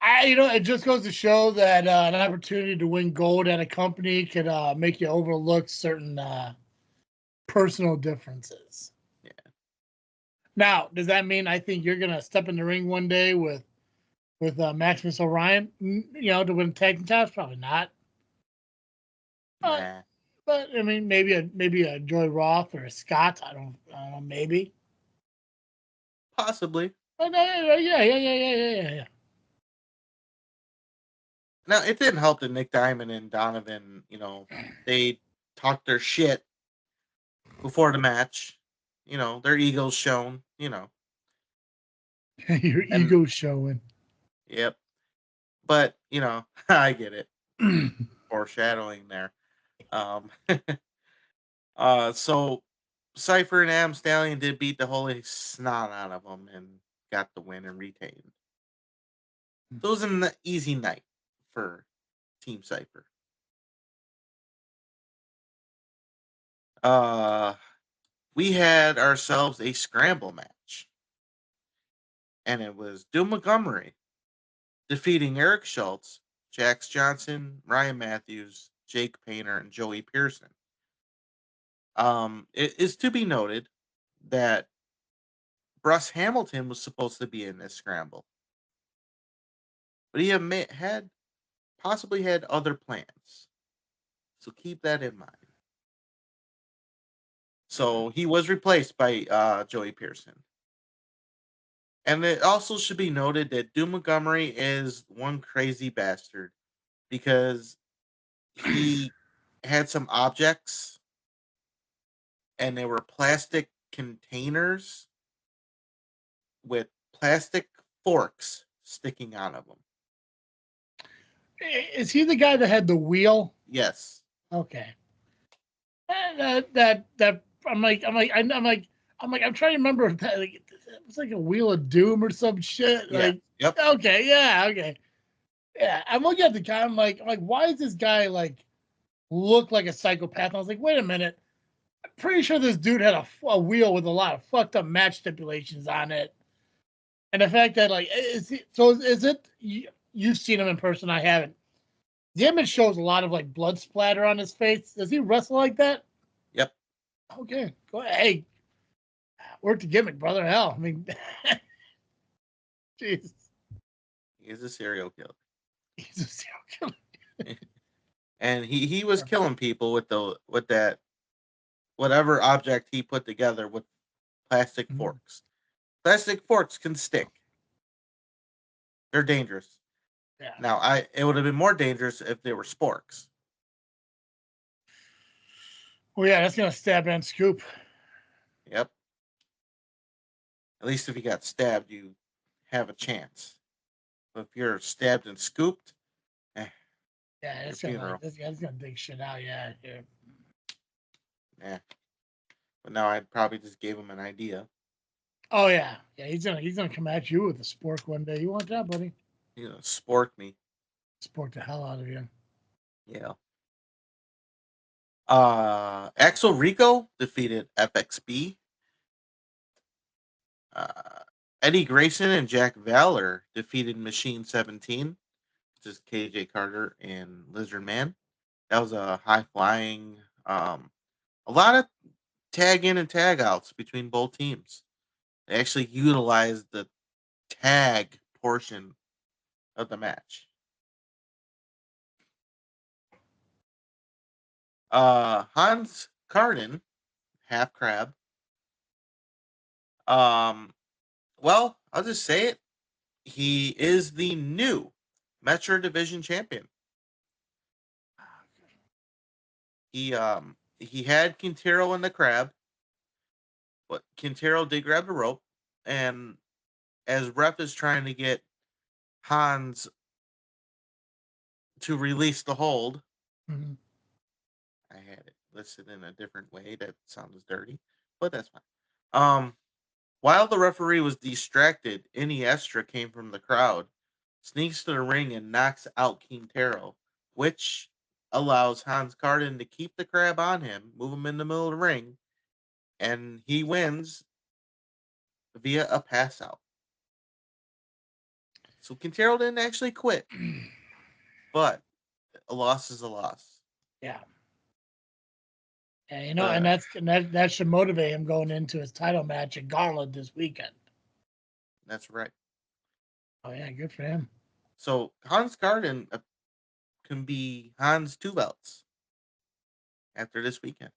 It just goes to show that an opportunity to win gold at a company could make you overlook certain personal differences. Yeah. Now, does that mean I think you're gonna step in the ring one day with Maximus Orion, to win tag team titles? Probably not. Nah. But I mean, maybe a Joy Roth or a Scott. I don't know. Maybe. Possibly. But, yeah. Now, it didn't help that Nick Diamond and Donovan, they talked their shit before the match. Their egos shown, Your ego's showing. Yep. But, I get it. Foreshadowing there. So Cypher and Adam Stallion did beat the holy snot out of them and got the win and retained. So it was an easy night for Team Cypher. We had ourselves a scramble match. And it was Doom Montgomery defeating Eric Schultz, Jax Johnson, Ryan Matthews, Jake Painter, and Joey Pearson. It is to be noted that Bruce Hamilton was supposed to be in this scramble, but he had possibly had other plans. So keep that in mind. So he was replaced by Joey Pearson. And it also should be noted that Doom Montgomery is one crazy bastard because he had some objects and they were plastic containers with plastic forks sticking out of them. Is he the guy that had the wheel? Yes. Okay. That I'm trying to remember if that, like, it was like a Wheel of Doom or some shit. Yeah. Like, Yep. okay, yeah, okay. Yeah, I'm looking at the guy. I'm like, why is this guy like look like a psychopath? And I was like, wait a minute. I'm pretty sure this dude had a wheel with a lot of fucked up match stipulations on it. And the fact that like, is it? You've seen him in person. I haven't. The image shows a lot of like blood splatter on his face. Does he wrestle like that? Yep. Okay, go ahead. Hey, work the gimmick, brother. Hell, I mean, jeez. He's a serial killer. He's a serial killer. And he was killing people with that whatever object he put together with plastic forks. Plastic forks can stick. They're dangerous. Yeah. Now it would have been more dangerous if they were sporks. Well, yeah, that's gonna stab and scoop. Yep. At least if you got stabbed, you have a chance. But if you're stabbed and scooped, yeah, that's gonna dig shit out. Yeah. Yeah. But now I'd probably just gave him an idea. Oh yeah, he's gonna come at you with a spork one day. You want that, buddy? He's gonna spork me. Spork the hell out of you. Yeah. Axel Rico defeated FXB. Eddie Grayson and Jack Valor defeated Machine 17, which is KJ Carter and Lizard Man. That was a high flying, a lot of tag in and tag outs between both teams. They actually utilized the tag portion of the match. Hans Carden, half crab. Well, I'll just say it. He is the new Metro Division champion. He had Quintero in the crab, but Quintero did grab the rope, and as Ref is trying to get Hans to release the hold, I had it listed in a different way that sounds dirty, but that's fine. While the referee was distracted, Iniestra came from the crowd, sneaks to the ring, and knocks out Quintero, which allows Hans Carden to keep the crab on him, move him in the middle of the ring, and he wins via a pass out. So Quintero didn't actually quit, but a loss is a loss. Yeah. Yeah, and that should motivate him going into his title match at Gauntlet this weekend. That's right. Oh yeah, good for him. So Hans Carden can be Hans 2 belts after this weekend,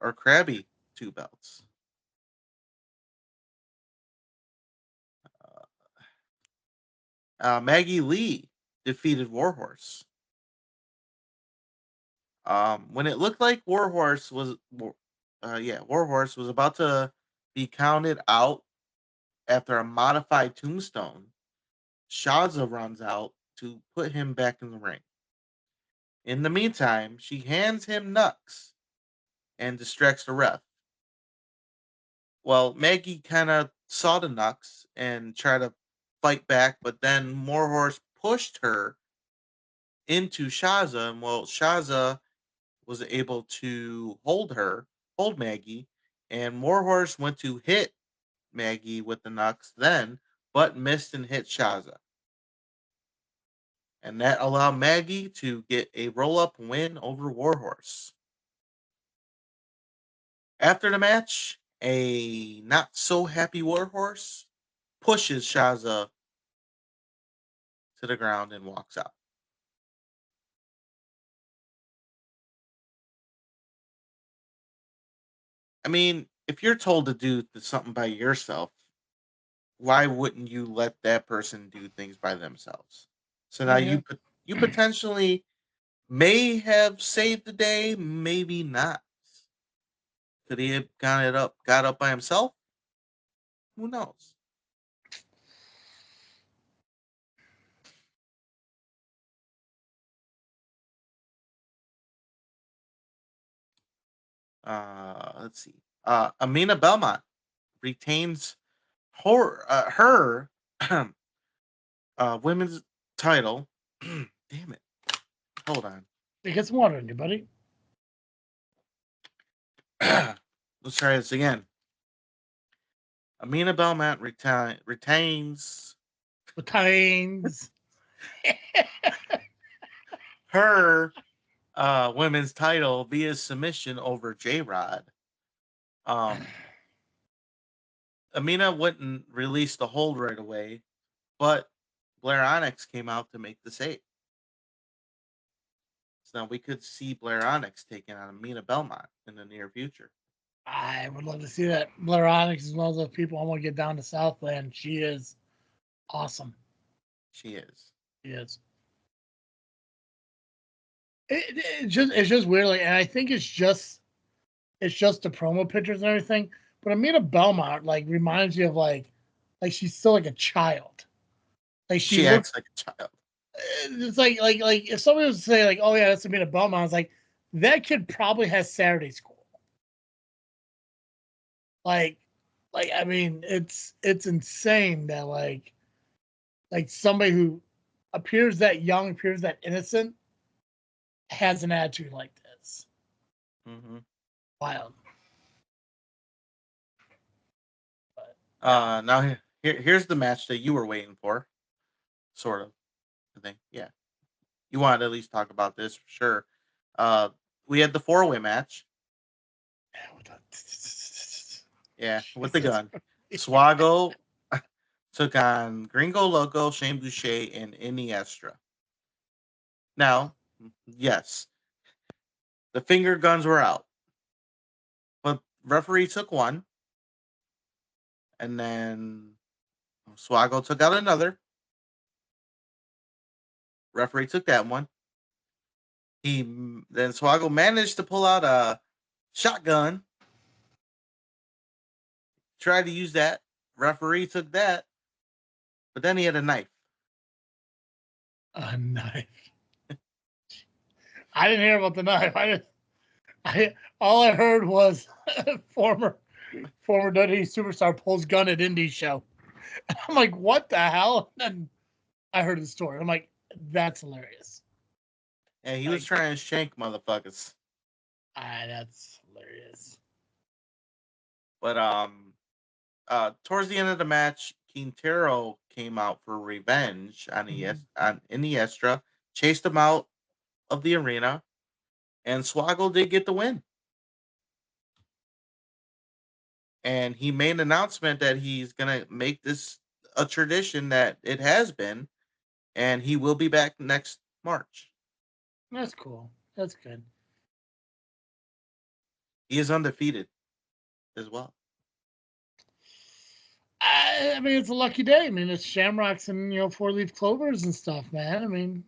or Krabby 2 belts. Maggie Lee defeated Warhorse. When it looked like Warhorse was about to be counted out after a modified tombstone, Shaza runs out to put him back in the ring. In the meantime, she hands him Nux and distracts the ref. Well, Maggie kind of saw the Nux and tried to fight back, but then Warhorse pushed her into Shaza, and Shaza was able to hold Maggie, and Warhorse went to hit Maggie with the Nux then, but missed and hit Shaza. And that allowed Maggie to get a roll-up win over Warhorse. After the match, a not-so-happy Warhorse pushes Shaza to the ground and walks out. I mean, if you're told to do something by yourself, why wouldn't you let that person do things by themselves? So now Yeah. you potentially may have saved the day, maybe not. Could he have got up by himself? Who knows? Let's see. Amina Belmont retains her women's title. Damn it. Hold on. It gets water in you, buddy. Let's try this again. Amina Belmont retains Retains. her women's title via submission over J-Rod. Amina wouldn't release the hold right away, but Blair Onyx came out to make the save. So now we could see Blair Onyx taking on Amina Belmont in the near future. I would love to see that. Blair Onyx is one of those people I want to get down to Southland. She is awesome. She is. She is. It's just weird, like, and I think it's just the promo pictures and everything. But Amina Belmont reminds you of like she's still like a child. Like she acts like a child. It's like if somebody was to say like, oh yeah, that's Amina Belmont, it's like that kid probably has Saturday school. Like I mean, it's insane that like somebody who appears that young, appears that innocent, has an attitude like this. Mm-hmm. Wild. But, now here's the match that you were waiting for, sort of. I think, yeah. You wanted to at least talk about this for sure. We had the 4-way match. Yeah, with the gun. Swago took on Gringo Loco, Shane Boucher, and Iniestra. Now, yes, the finger guns were out, but referee took one, and then Swago took out another. Referee took that one. Then Swago managed to pull out a shotgun. Tried to use that. Referee took that, but then he had a knife. A knife. I didn't hear about the knife. All I heard was former WWE superstar pulls gun at indie show. And I'm like, what the hell? And then I heard the story. I'm like, that's hilarious. Yeah, he was trying to shank motherfuckers. That's hilarious. But towards the end of the match, Quintero came out for revenge on Iniestra, chased him out of the arena, and Swaggle did get the win. And he made an announcement that he's gonna make this a tradition that it has been, and he will be back next March. That's cool. That's good. He is undefeated as well. I mean, it's a lucky day. I mean, it's shamrocks and 4-leaf clovers and stuff, man. I mean,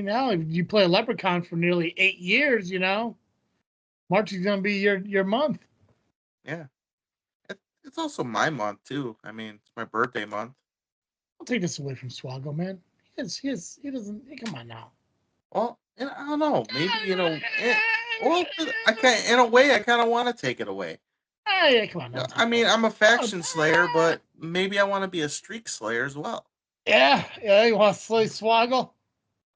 now you play a leprechaun for nearly 8 years. March is gonna be your month. Yeah, it's also my month too. I mean, it's my birthday month. I'll take this away from Swaggle, man. He doesn't. Come on now. Well, I don't know. Maybe I can't. In a way, I kind of want to take it away. Yeah, come on. Now, I mean, I'm a faction slayer, but maybe I want to be a streak slayer as well. Yeah. You want to slay Swaggle?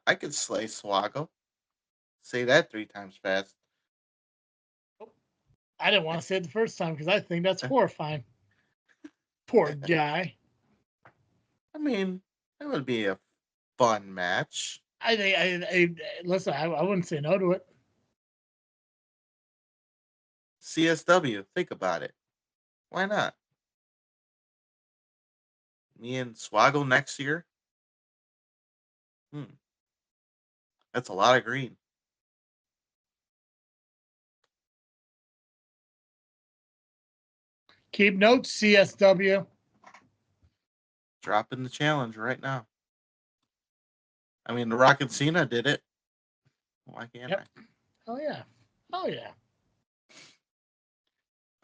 I could slay Swaggle. Say that 3 times fast. I didn't want to say it the first time because I think that's horrifying. Poor guy. I mean, that would be a fun match. Listen. I wouldn't say no to it. CSW, think about it. Why not? Me and Swaggle next year? That's a lot of green. Keep notes, CSW. Dropping the challenge right now. I mean, The Rock and Cena did it. Why can't I? Oh, yeah. Oh, yeah.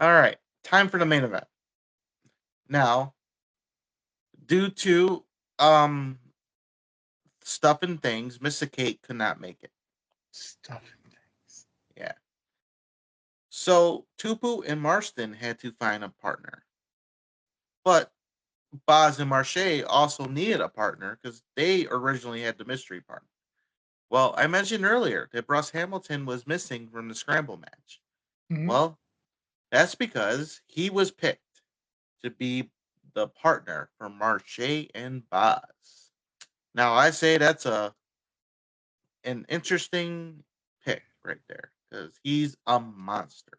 All right. Time for the main event. Now, due to stuff and things, Mr. Kate could not make it. Stuff and things. Yeah. So, Tupu and Marston had to find a partner. But Boz and Marche also needed a partner because they originally had the mystery partner. Well, I mentioned earlier that Bruce Hamilton was missing from the scramble match. Mhm. Well, that's because he was picked to be the partner for Marche and Boz. Now, I say that's an interesting pick right there because he's a monster.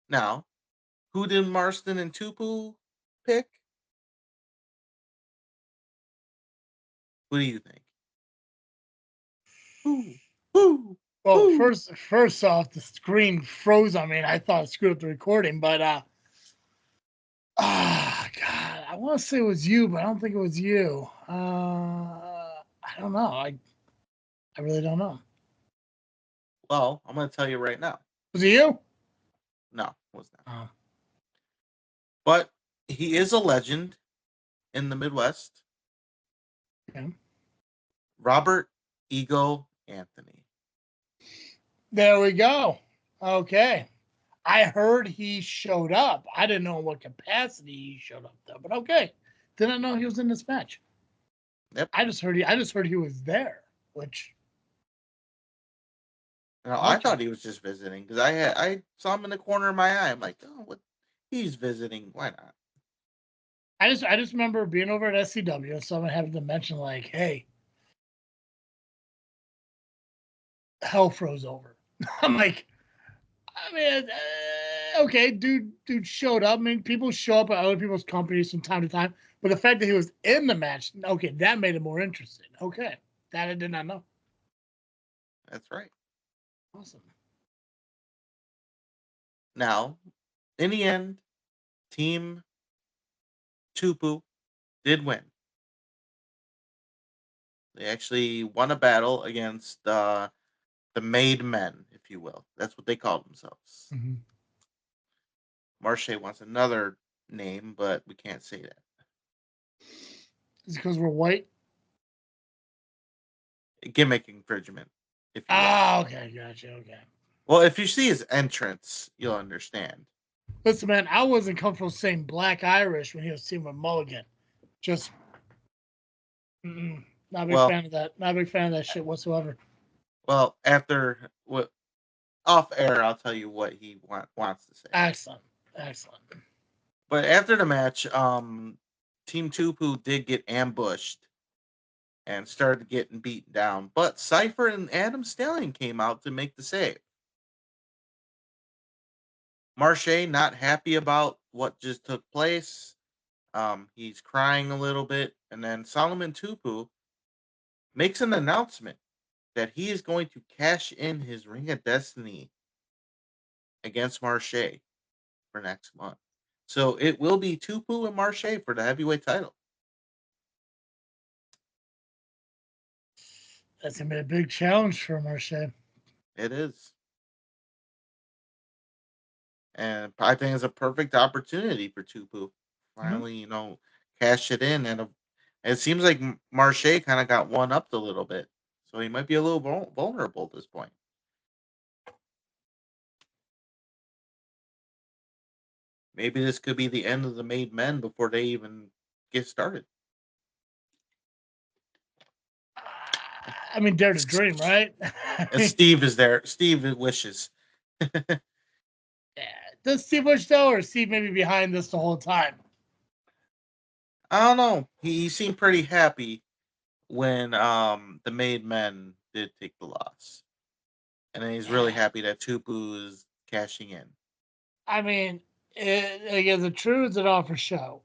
Now, who did Marston and Tupu pick? Who do you think? Who? Well, Who? first off, the screen froze on me, and I thought it screwed up the recording. But God, I want to say it was you, but I don't think it was you. I don't know. I really don't know. Well, I'm going to tell you right now. Was it you? No, it was not. Oh. But he is a legend in the Midwest. Okay. Robert Ego Anthony. There we go. Okay. I heard he showed up. I didn't know in what capacity he showed up though, but okay. Didn't know he was in this match. Yep. I just heard he was there, which Now, I thought he was just visiting because I saw him in the corner of my eye. I'm like, oh, what? He's visiting. Why not? I just remember being over at SCW and someone having to mention like, hey, hell froze over. I'm like, I mean, okay, dude showed up. I mean, people show up at other people's companies from time to time, but the fact that he was in the match, okay, that made it more interesting. Okay, that I did not know. That's right. Awesome. Now, in the end, Team Tupu did win. They actually won a battle against the Made Men, if you will. That's what they call themselves. Mm-hmm. Marche wants another name, but we can't say that. Is it because we're white? Gimmick infringement, if you will. Ah, okay, gotcha. Okay. Well, if you see his entrance, you'll understand. Listen, man, I wasn't comfortable saying Black Irish when he was teaming with Mulligan. Just not a big fan of that. Not a big fan of that shit whatsoever. Well, after what off air, I'll tell you what he wants to say. Excellent. But after the match, Team Tupu did get ambushed and started getting beaten down. But Cypher and Adam Stallion came out to make the save. Marche not happy about what just took place. He's crying a little bit, and then Solomon Tupu makes an announcement that he is going to cash in his Ring of Destiny against Marche for next month. So it will be Tupu and Marche for the heavyweight title. That's gonna be a big challenge for Marche. It is. And I think it's a perfect opportunity for Tupu. Finally, cash it in. And it seems like Marche kind of got one upped a little bit. So he might be a little vulnerable at this point. Maybe this could be the end of the Made Men before they even get started. I mean, dare to dream, right? And Steve is there. Steve wishes. Yeah. Does Steve wish though, or Steve maybe behind this the whole time? I don't know. He seemed pretty happy when the Made Men did take the loss. And then he's really happy that Tupu is cashing in. I mean, is it true? Is it all for show?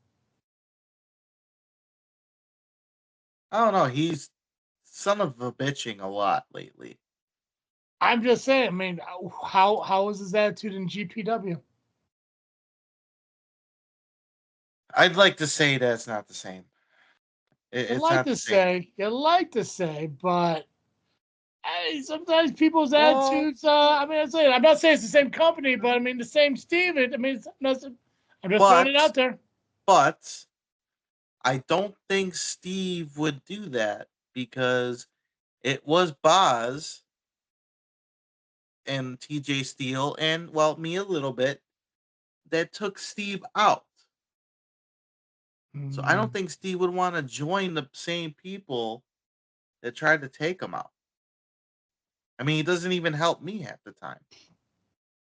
I don't know. He's son of a bitching a lot lately. I'm just saying. I mean, how is his attitude in GPW? I'd like to say that's not the same. It's not the same. You like to say, but sometimes people's Well, attitudes. I mean, I'm not saying it's the same company, but I mean the same Steve. I mean, I'm just throwing it out there. But I don't think Steve would do that because it was Boz and TJ Steele and, well, me a little bit, that took Steve out. So I don't think Steve would want to join the same people that tried to take him out. I mean, he doesn't even help me half the time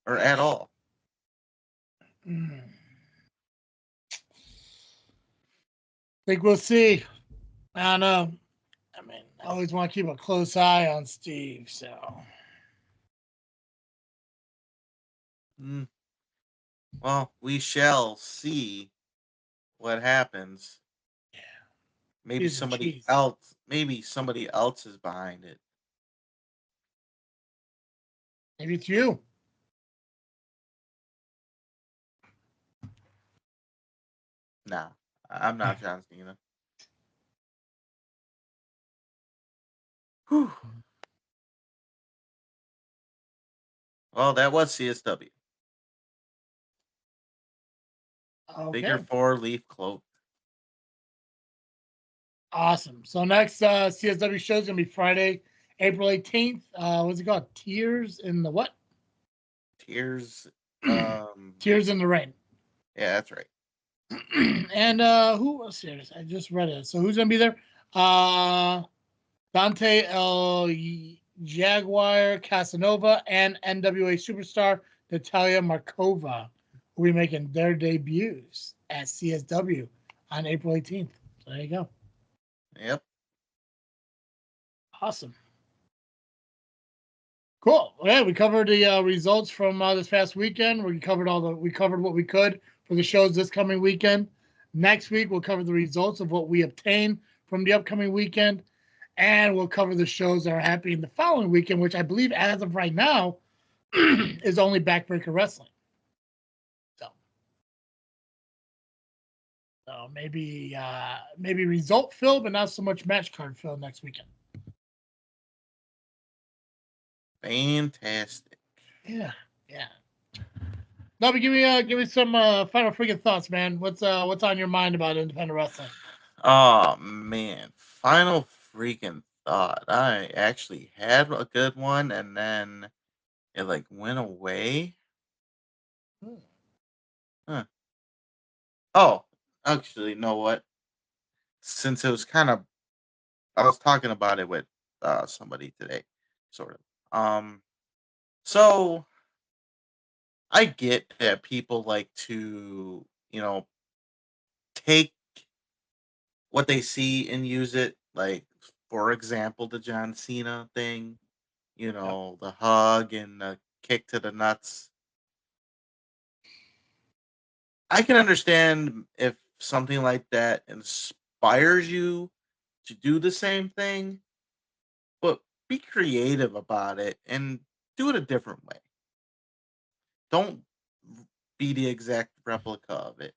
or at all. Think we'll see. I don't know. I mean, I always want to keep a close eye on Steve, so. Well, we shall see what happens. Yeah. Maybe somebody else is behind it. Maybe it's you. Nah, I'm not John Cena. Whew. Well, that was CSW. Okay. Figure 4 leaf cloak. Awesome. So next CSW show is gonna be Friday, April 18th. What's it called? Tears in the what? Tears. Tears in the Rain. Yeah, that's right. And who was here? I just read it. So who's gonna be there? Dante El Jaguar Casanova and NWA superstar Natalia Markova will be making their debuts at CSW on April 18th. So there you go. Yep. Awesome. Cool. Well, yeah, we covered the results from this past weekend. We covered what we could for the shows this coming weekend. Next week we'll cover the results of what we obtained from the upcoming weekend, and we'll cover the shows that are happening the following weekend, which I believe as of right now is only Backbreaker Wrestling. So maybe result filled, but not so much match card filled next weekend. Fantastic. Yeah. Nubby, give me some final freaking thoughts, man. What's on your mind about independent wrestling? Oh man, final freaking thought. I actually had a good one, and then it like went away. Huh. Oh, actually, you know what? Since it was I was talking about it with somebody today, sort of. So I get that people like to, take what they see and use it. Like, for example, the John Cena thing, the hug and the kick to the nuts. I can understand if something like that inspires you to do the same thing, but be creative about it and do it a different way. Don't be the exact replica of it.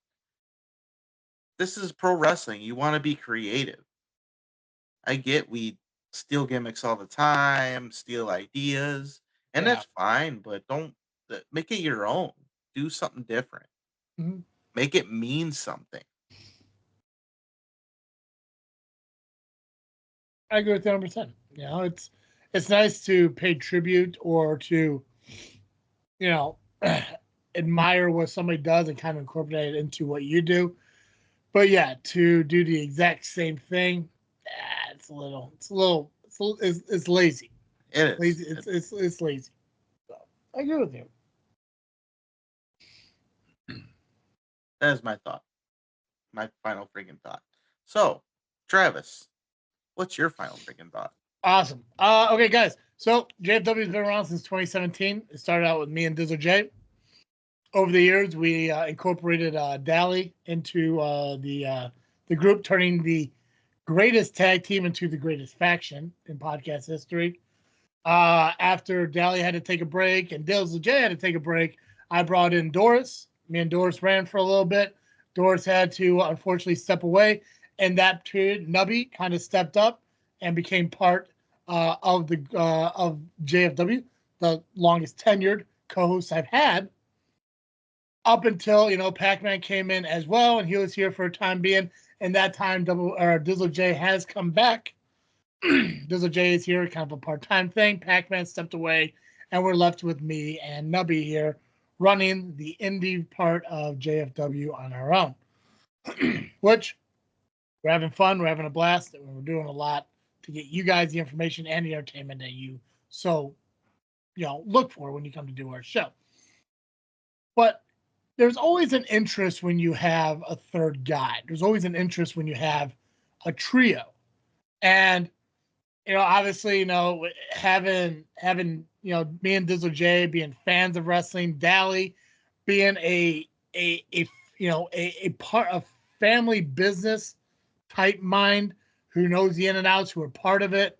This is pro wrestling. You want to be creative. I get we steal gimmicks all the time, steal ideas, and that's fine, but don't make it your own. Do something different. Mm-hmm. Make it mean something. I agree with you 100%. It's nice to pay tribute or to, admire what somebody does and kind of incorporate it into what you do. But yeah, to do the exact same thing, it's lazy. It is lazy. It's lazy. So I agree with you. That is my thought. My final freaking thought. So, Travis, what's your final freaking thought? Awesome. Okay, guys. So JFW has been around since 2017. It started out with me and Dizzle J. Over the years, we incorporated Dally into the group, turning the greatest tag team into the greatest faction in podcast history. After Dally had to take a break and Dizzle J had to take a break, I brought in Doris. Me and Doris ran for a little bit. Doris had to unfortunately step away. And that period, Nubby kind of stepped up and became part of JFW, the longest tenured co-host I've had. Up until, Pac-Man came in as well, and he was here for a time being. And that time, Dizzle J has come back. Dizzle J is here, kind of a part-time thing. Pac-Man stepped away, and we're left with me and Nubby here running the indie part of JFW on our own. Which, we're having fun, we're having a blast, and we're doing a lot to get you guys the information and the entertainment that you look for when you come to do our show. But there's always an interest when you have a third guy. There's always an interest when you have a trio. And, obviously, having me and Dizzle J being fans of wrestling, Dally being a part of family business type mind who knows the in and outs, who are part of it.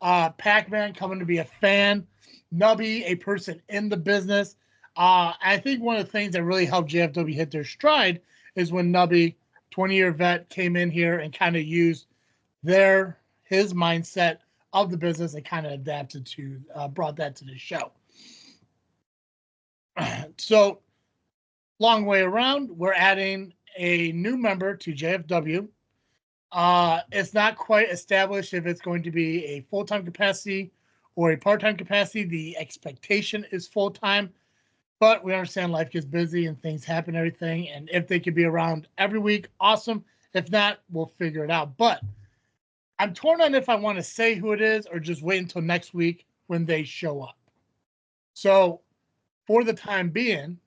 Pac-Man coming to be a fan. Nubby, a person in the business. I think one of the things that really helped JFW hit their stride is when Nubby, 20-year vet, came in here and kind of used his mindset of the business and kind of adapted to, brought that to the show. So, long way around, we're adding a new member to JFW. It's not quite established if it's going to be a full-time capacity or a part-time capacity. The expectation is full-time. But we understand life gets busy and things happen, everything. And if they could be around every week, awesome. If not, we'll figure it out. But I'm torn on if I want to say who it is or just wait until next week when they show up. So for the time being,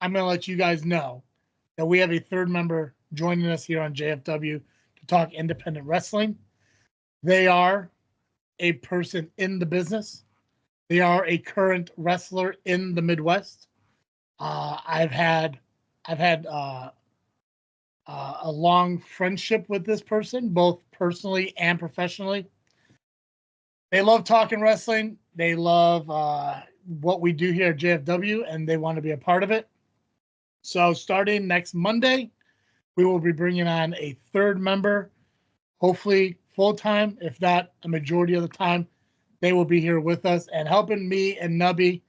I'm going to let you guys know that we have a third member joining us here on JFW to talk independent wrestling. They are a person in the business. They are a current wrestler in the Midwest. I've had a long friendship with this person, both personally and professionally. They love talking wrestling. They love what we do here at JFW, and they want to be a part of it. So starting next Monday, we will be bringing on a third member, hopefully full-time, if not a majority of the time. They will be here with us and helping me and Nubby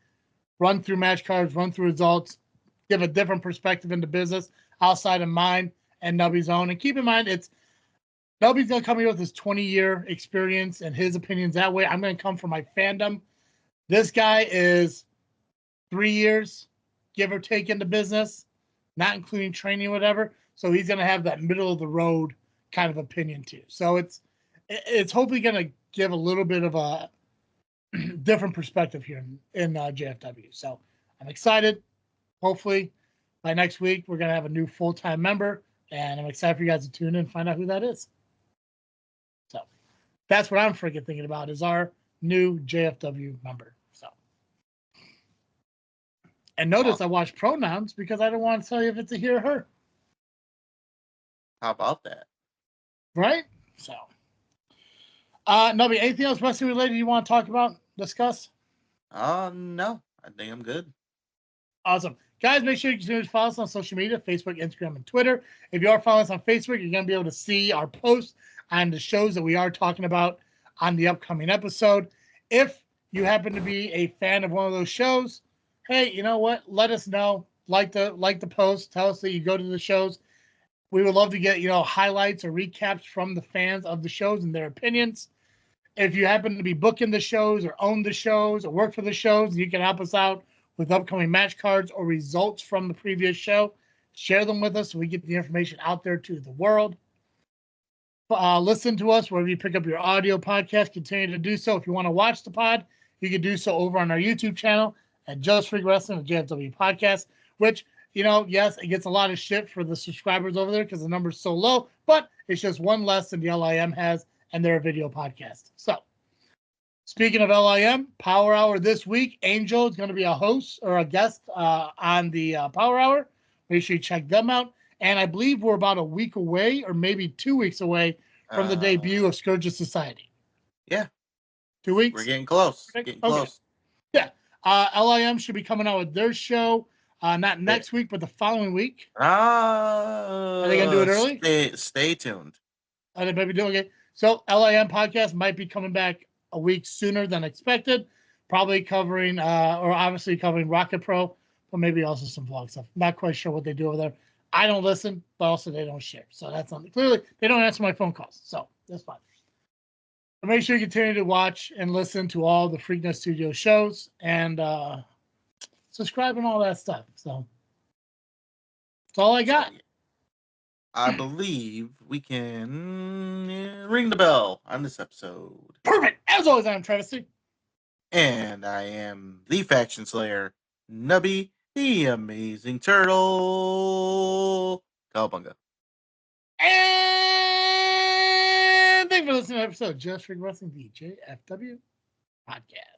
run through match cards, run through results, give a different perspective into business outside of mine and Nubby's own. And keep in mind, Nubby's going to come here with his 20-year experience and his opinions that way. I'm going to come from my fandom. This guy is 3 years, give or take, into business, not including training or whatever. So he's going to have that middle-of-the-road kind of opinion too. So it's hopefully going to give a little bit of a different perspective here in JFW. So I'm excited. Hopefully by next week, we're going to have a new full-time member, and I'm excited for you guys to tune in and find out who that is. So that's what I'm freaking thinking about, is our new JFW member. So, and notice I watched pronouns because I don't want to tell you if it's a he or her. How about that? Right? So, Nubby, anything else wrestling related you want to talk about, discuss? No, I think I'm good. Awesome. Guys, make sure you continue to follow us on social media, Facebook, Instagram, and Twitter. If you are following us on Facebook, you're going to be able to see our posts on the shows that we are talking about on the upcoming episode. If you happen to be a fan of one of those shows, hey, you know what? Let us know. Like the post. Tell us that you go to the shows. We would love to get, highlights or recaps from the fans of the shows and their opinions. If you happen to be booking the shows or own the shows or work for the shows, you can help us out with upcoming match cards or results from the previous show. Share them with us so we get the information out there to the world. Listen to us wherever you pick up your audio podcast. Continue to do so. If you want to watch the pod, you can do so over on our YouTube channel at Just Freak Wrestling, the JFW Podcast, which, yes, it gets a lot of shit for the subscribers over there because the number's so low, but it's just one less than the LIM has, and they're a video podcast. So, speaking of LIM, Power Hour this week, Angel is going to be a host or a guest on the Power Hour. Make sure you check them out. And I believe we're about a week away or maybe 2 weeks away from the debut of Scourge of Society. Yeah. 2 weeks. We're getting close. Okay. Getting close. Yeah. LIM should be coming out with their show, not next week, but the following week. Are they gonna do it early? Stay tuned. Are they maybe doing it? So LIM podcast might be coming back a week sooner than expected. Probably covering, or obviously covering Rocket Pro, but maybe also some vlog stuff. Not quite sure what they do over there. I don't listen, but also they don't share. So that's something. Clearly, they don't answer my phone calls. So that's fine. But make sure you continue to watch and listen to all the Freaknet Studio shows and subscribe and all that stuff. So that's all I got. I believe we can ring the bell on this episode. Perfect. As always, I'm Travesty. And I am the Faction Slayer, Nubby, the Amazing Turtle. Cowabunga. And thanks for listening to the episode of Just Freak Wrestling, the JFW Podcast.